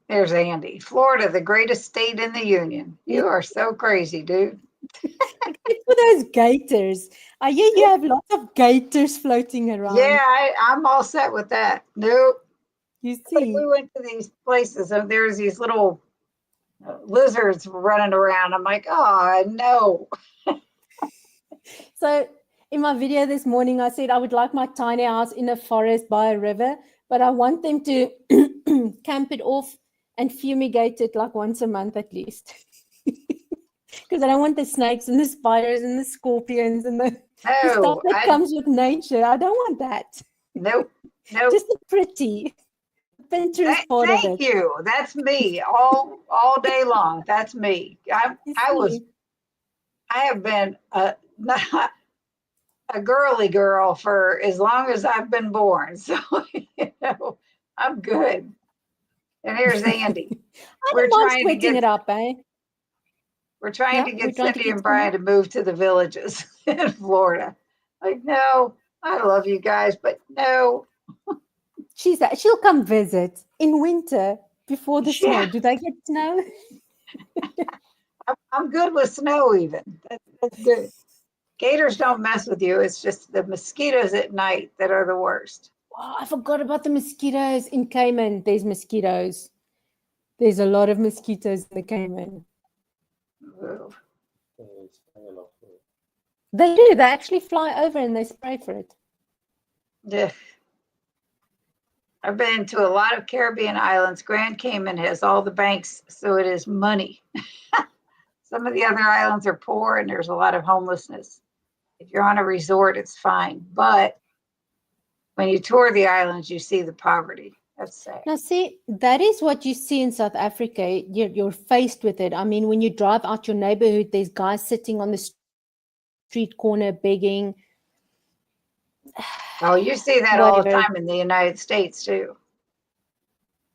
There's Andy. Florida, the greatest state in the union. You are so crazy, dude. Except for those gators. I hear you have lots of gators floating around. Yeah, I'm all set with that. Nope. You see. We went to these places and there's these little lizards running around. I'm like, oh, no. So in my video this morning, I said I would like my tiny house in a forest by a river, but I want them to camp it off and fumigate it like once a month at least. Because I don't want the snakes and the spiders and the scorpions and the stuff that comes with nature. I don't want that. Nope. Just the pretty Pinterest part of it. Thank you. That's me all day long. That's me. I was I have been not a girly girl for as long as I've been born. So, I'm good. And here's Andy. I We're don't mind trying to sweating get it up, eh? we're trying Yeah, to we're get trying to Cindy get and some. Brian to move to the villages in Florida. Like, no, I love you guys, but no. She'll come visit in winter before the snow. Yeah, Do they get snow? I'm good with snow even. That's good. Gators don't mess with you. It's just the mosquitoes at night that are the worst. Oh, I forgot about the mosquitoes in Cayman. There's mosquitoes. There's a lot of mosquitoes in the Cayman. Ooh. They do. They actually fly over and they spray for it. Yeah. I've been to a lot of Caribbean islands. Grand Cayman has all the banks, so it is money. Some of the other islands are poor and there's a lot of homelessness. If you're on a resort, it's fine. But when you tour the islands, you see the poverty. That's sad. Now, see, that is what you see in South Africa. You're faced with it. I mean, when you drive out your neighborhood, there's guys sitting on the street corner begging, Oh, you see that all the whatever. time in the United States too.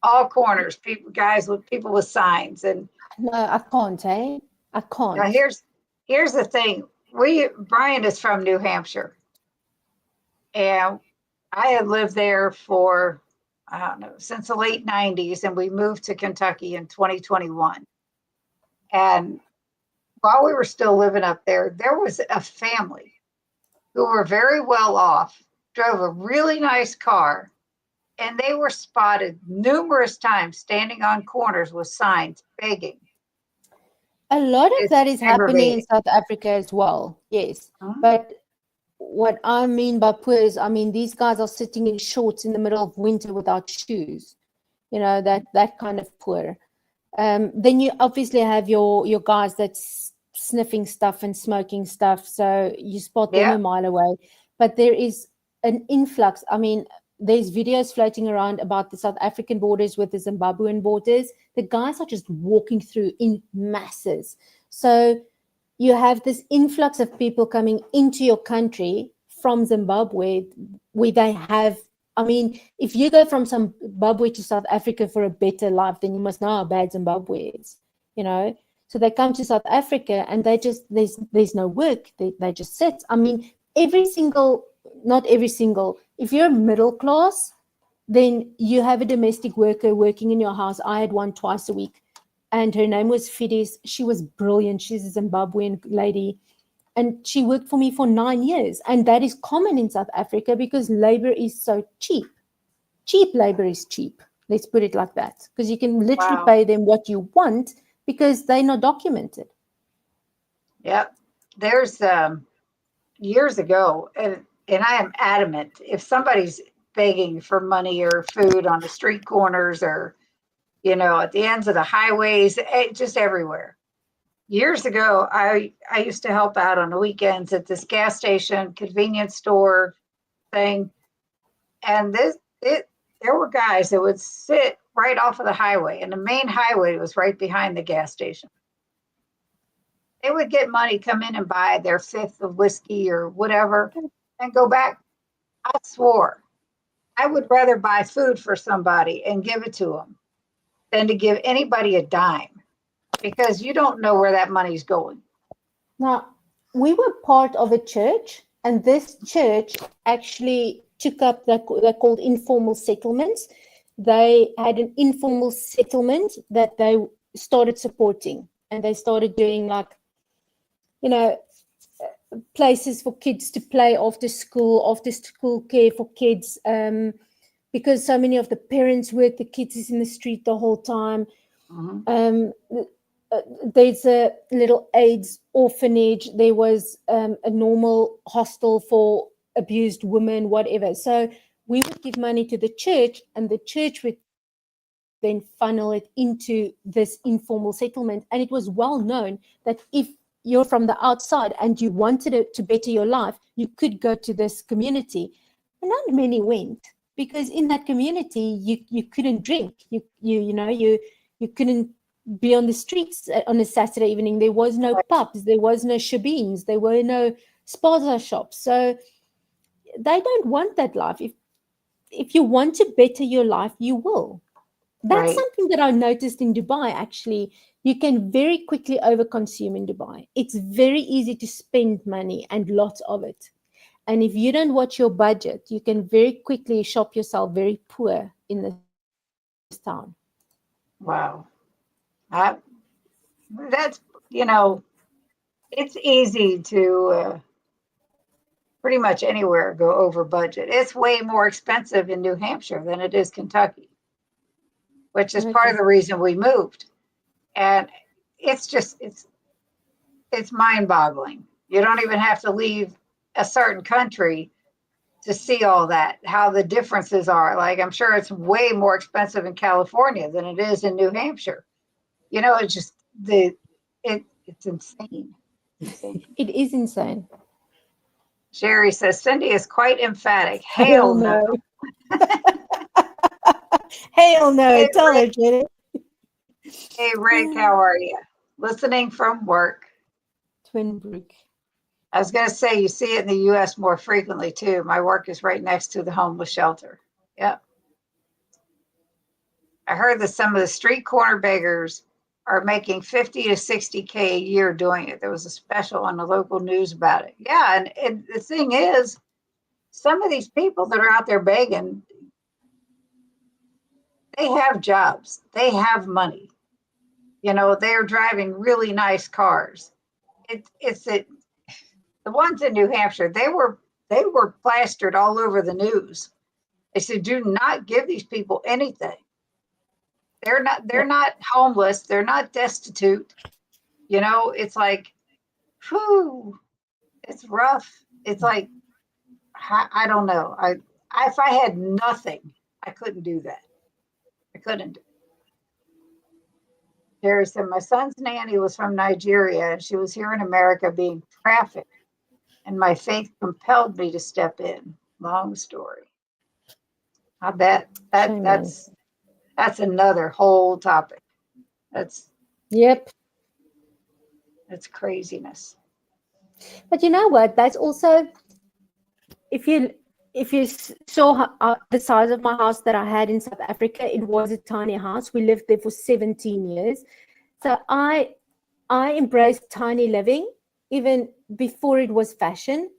All corners, people, guys with people with signs. And No, I can't, eh? I now can't. here's the thing. Brian is from New Hampshire, and I had lived there for, I don't know, since the late 90s, and we moved to Kentucky in 2021. And while we were still living up there, there was a family who were very well off, drove a really nice car, and they were spotted numerous times standing on corners with signs begging. A lot of It's that is happening in aggravating. South Africa as well. Yes. Mhm. But what I mean by poor is, I mean, these guys are sitting in shorts in the middle of winter without shoes. That kind of poor. Then you obviously have your guys that's sniffing stuff and smoking stuff, so you spot them a Yep. mile away. But there is an influx. I mean, there's videos floating around about the South African borders with the Zimbabwean borders. The guys are just walking through in masses. So you have this influx of people coming into your country from Zimbabwe, where they have, I mean, if you go from Zimbabwe to South Africa for a better life, then you must know how bad Zimbabwe is, you know. So they come to South Africa and they just, there's no work. They just sit. I mean, not every single, if you're middle class, then you have a domestic worker working in your house. I had one twice a week, and her name was Fides. She was brilliant. She's a Zimbabwean lady, and she worked for me for 9 years. And that is common in South Africa because labor is so cheap. Cheap labor is cheap. Let's put it like that, because you can literally Wow. pay them what you want because they're not documented. Yep. There's years ago, and I am adamant, if somebody's begging for money or food on the street corners or, at the ends of the highways, just everywhere. Years ago, I used to help out on the weekends at this gas station, convenience store thing. And there were guys that would sit right off of the highway, and the main highway was right behind the gas station. They would get money, come in and buy their fifth of whiskey or whatever, and go back. I swore I would rather buy food for somebody and give it to them than to give anybody a dime, because you don't know where that money's going. Now, we were part of a church, and this church actually took up, they're called informal settlements. They had an informal settlement that they started supporting, and they started doing, like, you know, places for kids to play after school care for kids, because so many of the parents work, the kids is in the street the whole time. Mhm. There's a little AIDS orphanage. There was a normal hostel for abused women, whatever. So we would give money to the church, and the church would then funnel it into this informal settlement. And it was well known that if you're from the outside and you wanted it to better your life, you could go to this community. And not many went, because in that community you couldn't drink, you couldn't be on the streets on a Saturday evening. There was no Right. pubs, there was no shebeens, there were no spaza shops. So they don't want that life. If you want to better your life, you will. That's Right. something that I noticed in Dubai, actually. You can very quickly overconsume in Dubai. It's very easy to spend money and lots of it. And if you don't watch your budget, you can very quickly shop yourself very poor in this town. Wow. I, that's, you know, it's easy to pretty much anywhere go over budget. It's way more expensive in New Hampshire than it is Kentucky, which is part of the Absolutely. reason we moved. And it's just it's mind-boggling. You don't even have to leave a certain country to see all that, how the differences are. Like I'm sure it's way more expensive in California than it is in New Hampshire. You know, it's just it's insane. It's insane. It is insane. Sherry says Cindy is quite emphatic. Hell Hell no. no. Hell no. Hey Tell her, Rick, Jenny. hey Rick, how are you? Listening from work. Twinbrook. I was going to say you see it in the U.S. more frequently too. My work is right next to the homeless shelter. Yep. I heard that some of the street corner beggars are making 50 to 60K a year doing it. There was a special on the local news about it. Yeah, and the thing is, some of these people that are out there begging, they have jobs, they have money. You know, they're driving really nice cars. It's the ones in New Hampshire. They were plastered all over the news. They said, do not give these people anything. They're not homeless. They're not destitute. You know, it's like, whew, it's rough. It's like, I don't know. If I had nothing, I couldn't do that. I couldn't. Jerry said, my son's nanny was from Nigeria and she was here in America being trafficked, and my faith compelled me to step in. Long story. I bet Shame, man. that's another whole topic. That's Yep. that's craziness. But you know what? That's also, if you saw the size of my house that I had in South Africa, it was a tiny house. We lived there for 17 years. So I embraced tiny living even before it was fashion.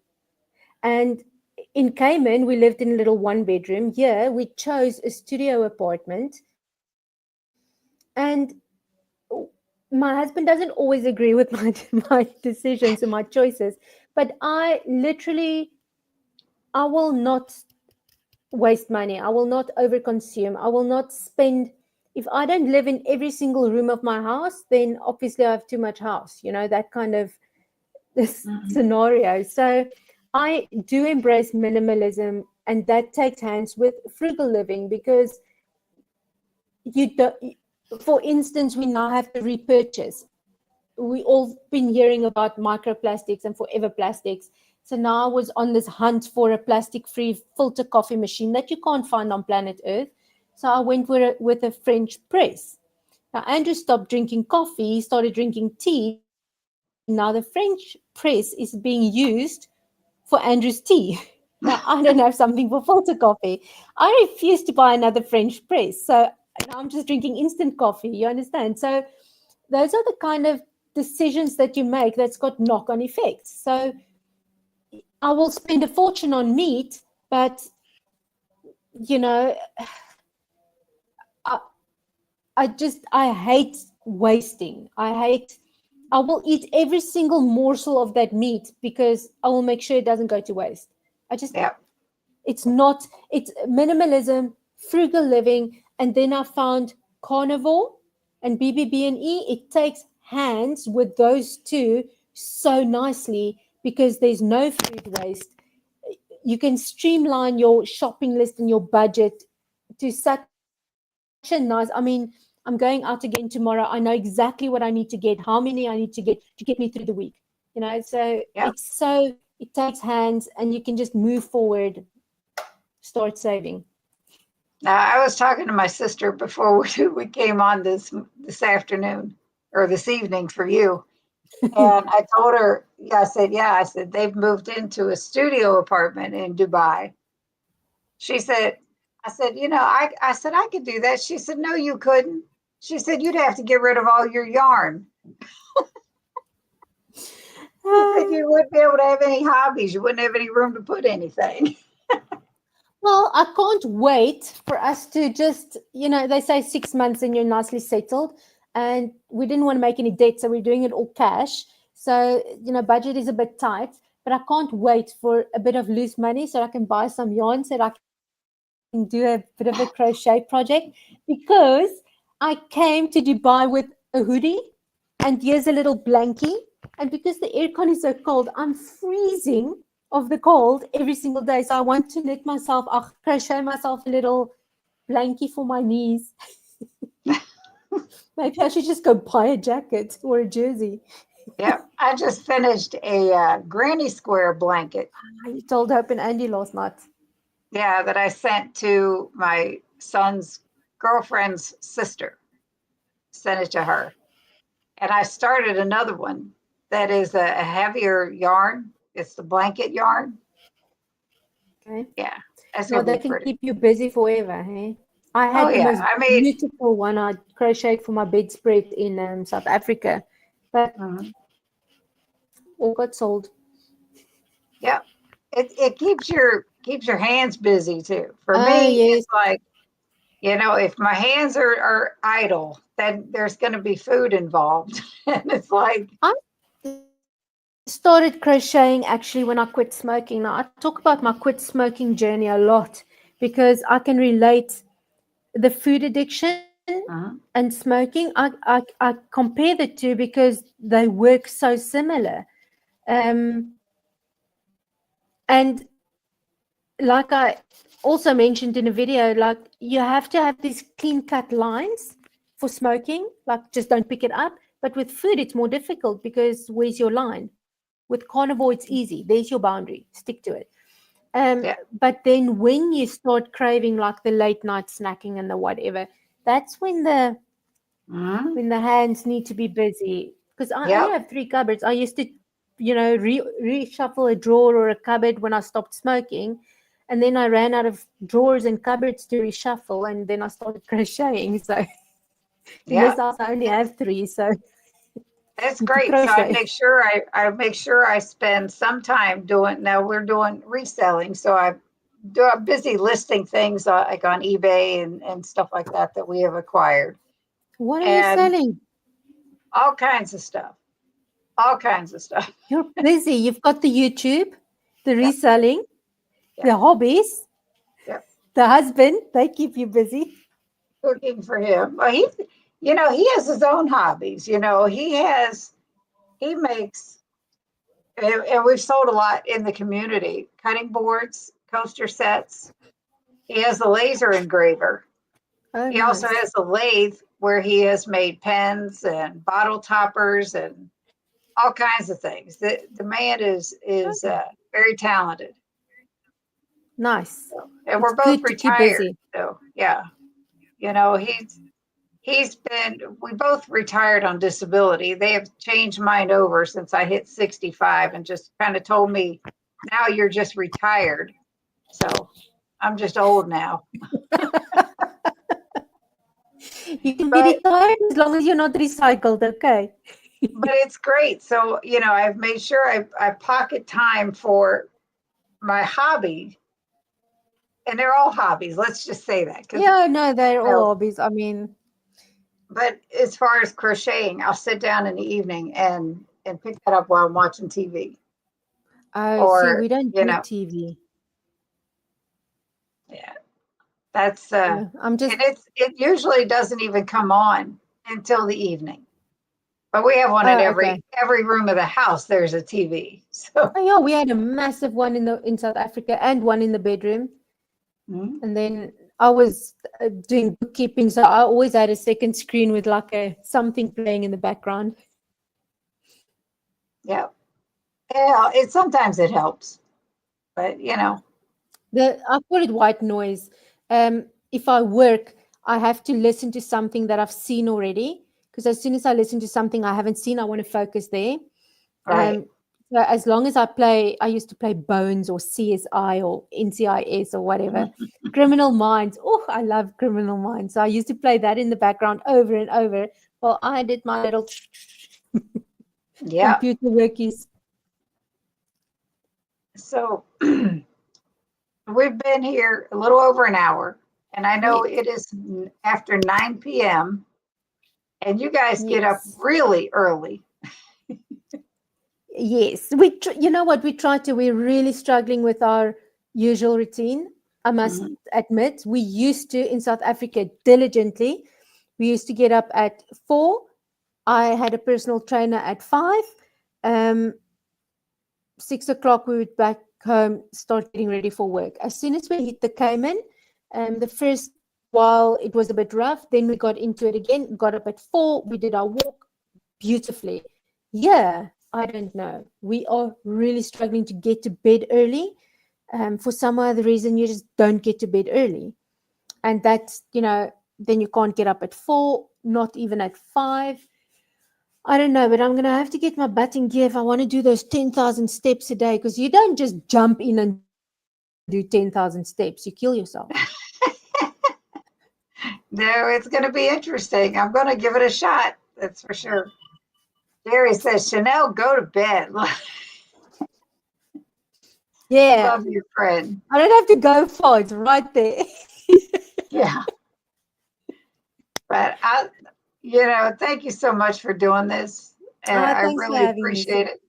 And in Cayman, we lived in a little one bedroom. Here, we chose a studio apartment. And my husband doesn't always agree with my decisions and my choices, but I will not waste money. I will not overconsume. I will not spend. If I don't live in every single room of my house, then obviously I have too much house, that kind of this Mhm. scenario. So I do embrace minimalism, and that takes hands with frugal living, because you don't. For instance, we now have to repurchase. We all been hearing about microplastics and forever plastics. So now I was on this hunt for a plastic-free filter coffee machine that you can't find on planet Earth. So I went with a French press. Now Andrew stopped drinking coffee, he started drinking tea. Now the French press is being used for Andrew's tea. Now I don't have something for filter coffee. I refuse to buy another French press. So now I'm just drinking instant coffee. You understand? So those are the kind of decisions that you make that's got knock-on effects. So I will spend a fortune on meat, but you know, I, I hate wasting. I will eat every single morsel of that meat because I will make sure it doesn't go to waste. I just, Yeah. it's minimalism, frugal living, and then I found carnivore and BBB&E. It takes hands with those two so nicely because there's no food waste. You can streamline your shopping list and your budget to such a nice. I'm going out again tomorrow. I know exactly what I need to get, how many I need to get to get me through the week. So Yeah. it takes hands, and you can just move forward, start saving. Now, I was talking to my sister before we came on this afternoon or this evening for you. And I told her, yeah, I said, they've moved into a studio apartment in Dubai. She said, I said, I said, I could do that. She said, no, you couldn't. She said, you'd have to get rid of all your yarn. She said, you wouldn't be able to have any hobbies. You wouldn't have any room to put anything. Well, I can't wait for us to just, they say 6 months and you're nicely settled. And we didn't want to make any debt, so we're doing it all cash. So, budget is a bit tight, but I can't wait for a bit of loose money so I can buy some yarn so that I can do a bit of a crochet project, because I came to Dubai with a hoodie and here's a little blankie. And because the aircon is so cold, I'm freezing of the cold every single day. So I want to knit myself, I'll crochet myself a little blankie for my knees. Maybe I should just go buy a jacket or a jersey. Yeah, I just finished a granny square blanket. I told Hope and Andy last night. Yeah, that I sent to my son's girlfriend's sister. Sent it to her. And I started another one that is a heavier yarn. It's the blanket yarn. Okay. Yeah, that's No, gonna be they can pretty. keep you busy forever. Hey, I Oh had the yeah, most I mean, beautiful one I crocheted for my bedspread in South Africa, but mhm. all got sold. Yeah, it keeps your hands busy too. For Oh, me, yes. it's like, if my hands are idle, then there's going to be food involved, and it's like, I started crocheting actually when I quit smoking. Now, I talk about my quit smoking journey a lot because I can relate the food addiction uh and smoking. I compare the two because they work so similar. Um, and like I also mentioned in a video, like you have to have these clean cut lines for smoking, like just don't pick it up. But with food, it's more difficult because where's your line? With carnivore, it's easy. There's your boundary. Stick to it. yeah, But then when you start craving like the late night snacking and the whatever, that's mhm, when the hands need to be busy. Because I only yep, have 3 cupboards. I used to, reshuffle a drawer or a cupboard when I stopped smoking. And then I ran out of drawers and cupboards to reshuffle. And then I started crocheting. So in this yeah. house, I only have 3. So That's need to great. So crochet. I make sure I spend some time doing. Now we're doing reselling, so I'm busy listing things like on eBay and stuff like that we have acquired, What are you and selling? all kinds of stuff, all kinds of stuff. You're busy. You've got the YouTube, the Yep, reselling, yep, the hobbies, yep. the husband. They keep you busy. Cooking for him. Well, he has his own hobbies. He makes, and we've sold a lot in the community. Cutting boards, coaster sets. He has a laser engraver. Oh, He also nice. has a lathe where he has made pens and bottle toppers and all kinds of things. The man is Okay. very talented. Nice. So, and It's we're both good to keep retired. busy. So yeah, you know he's been. We both retired on disability. They have changed mine over since I hit 65 and just kind of told me, now you're just retired. So I'm just old now. You can be But retired as long as you're not recycled, okay? it's great. So, I've made sure I pocket time for my hobby, and they're all hobbies. Let's just say that because, Yeah, no, they're all know, hobbies. I mean, but as far as crocheting, I'll sit down in the evening and pick that up while I'm watching TV, oh, see, or we don't do TV. yeah, that's No, I'm just, and it usually doesn't even come on until the evening. But we have one in oh, okay. every room of the house. There's a TV. So, Oh, yeah, we had a massive one in South Africa and one in the bedroom. mhm, And then I was doing bookkeeping, so I always had a second screen with like a something playing in the background. yeah, yeah. Sometimes it helps, but I call it white noise. if I work, I have to listen to something that I've seen already. Because as soon as I listen to something I haven't seen, I want to focus there. Right. So as long as I used to play Bones or CSI or NCIS or whatever. Criminal Minds. Oh, I love Criminal Minds. So I used to play that in the background over and over while I did my little Yeah. computer workies. So we've been here a little over an hour, and I know Yes. it is after 9 p.m. and you guys get up Yes. really early. Yes. You know what? We're really struggling with our usual routine. I must Mhm. admit, we used to in South Africa diligently. We used to get up at 4. I had a personal trainer at 5. Um, 6 o'clock, we would back home, start getting ready for work. As soon as we hit the Cayman, the first while it was a bit rough, then we got into it again, got up at 4, we did our walk beautifully. Yeah, I don't know. We are really struggling to get to bed early. For some other reason, you just don't get to bed early. And that's, then you can't get up at 4, not even at 5. I don't know, but I'm going to have to get my butt in gear if I want to do those 10,000 steps a day, because you don't just jump in and do 10,000 steps. You kill yourself. No, it's going to be interesting. I'm going to give it a shot. That's for sure. Jerry says, Chanelle, go to bed. Yeah. Love you, friend. I don't have to go far. It's right there. Yeah. But thank you so much for doing this. I Thanks for really having me. appreciate it.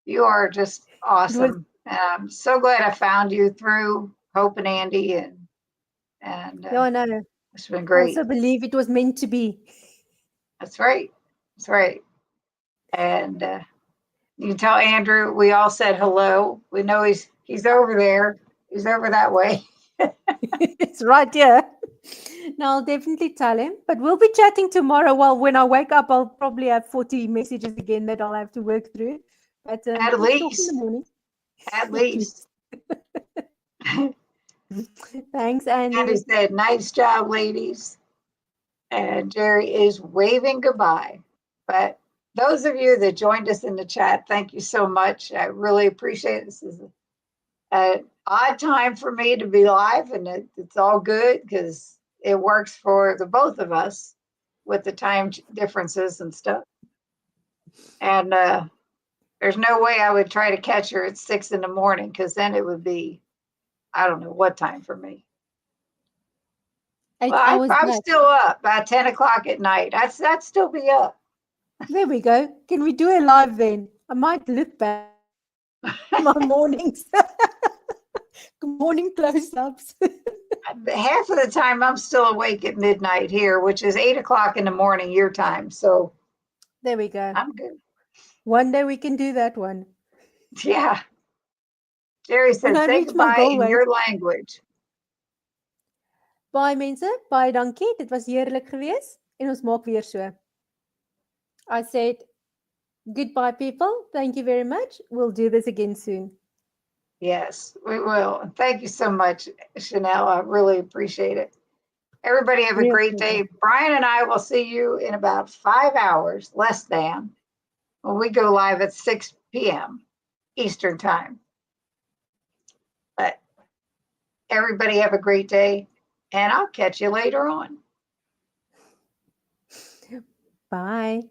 You are just It was awesome. And I'm so glad I found you through Hope and Andy, and Yeah, I know. it's been I great. also believe it was meant to be. That's right. That's right. And you can tell Andrew we all said hello. We know he's over there. He's over that way. It's right here. No, I'll definitely tell him. But we'll be chatting tomorrow. Well, when I wake up, I'll probably have 40 messages again that I'll have to work through. But At we'll talk in the least. morning. At At least. least. Thanks, Andy Andy. said, nice job, ladies. And Jerry is waving goodbye. But those of you that joined us in the chat, thank you so much. I really appreciate it. This is an odd time for me to be live, and it's all good because it works for the both of us with the time differences and stuff. And there's no way I would try to catch her at 6 in the morning, because then it would be, I don't know what time for me. 8 Well, hours I'm back. still up by 10 o'clock at night. I'd still be up. There we go. Can we do a live then? I might look back my mornings. Morning close-ups. Half of the time I'm still awake at midnight here, which is 8 o'clock in the morning your time. So There we go. I'm good. One day we can do that one. Yeah. Jerry When said, I say reach my goodbye goal in weight. your language. Baie mense, baie dankie. Dit was heerlik geweest en ons maak weer so. I said goodbye people. Thank you very much. We'll do this again soon. Yes, we will. Thank you so much, Chanelle. I really appreciate it. Everybody have a Real great pleasure. day. Brian and I will see you in about 5 hours, less than, when we go live at 6 p.m. Eastern time. But everybody have a great day, and I'll catch you later on. Bye.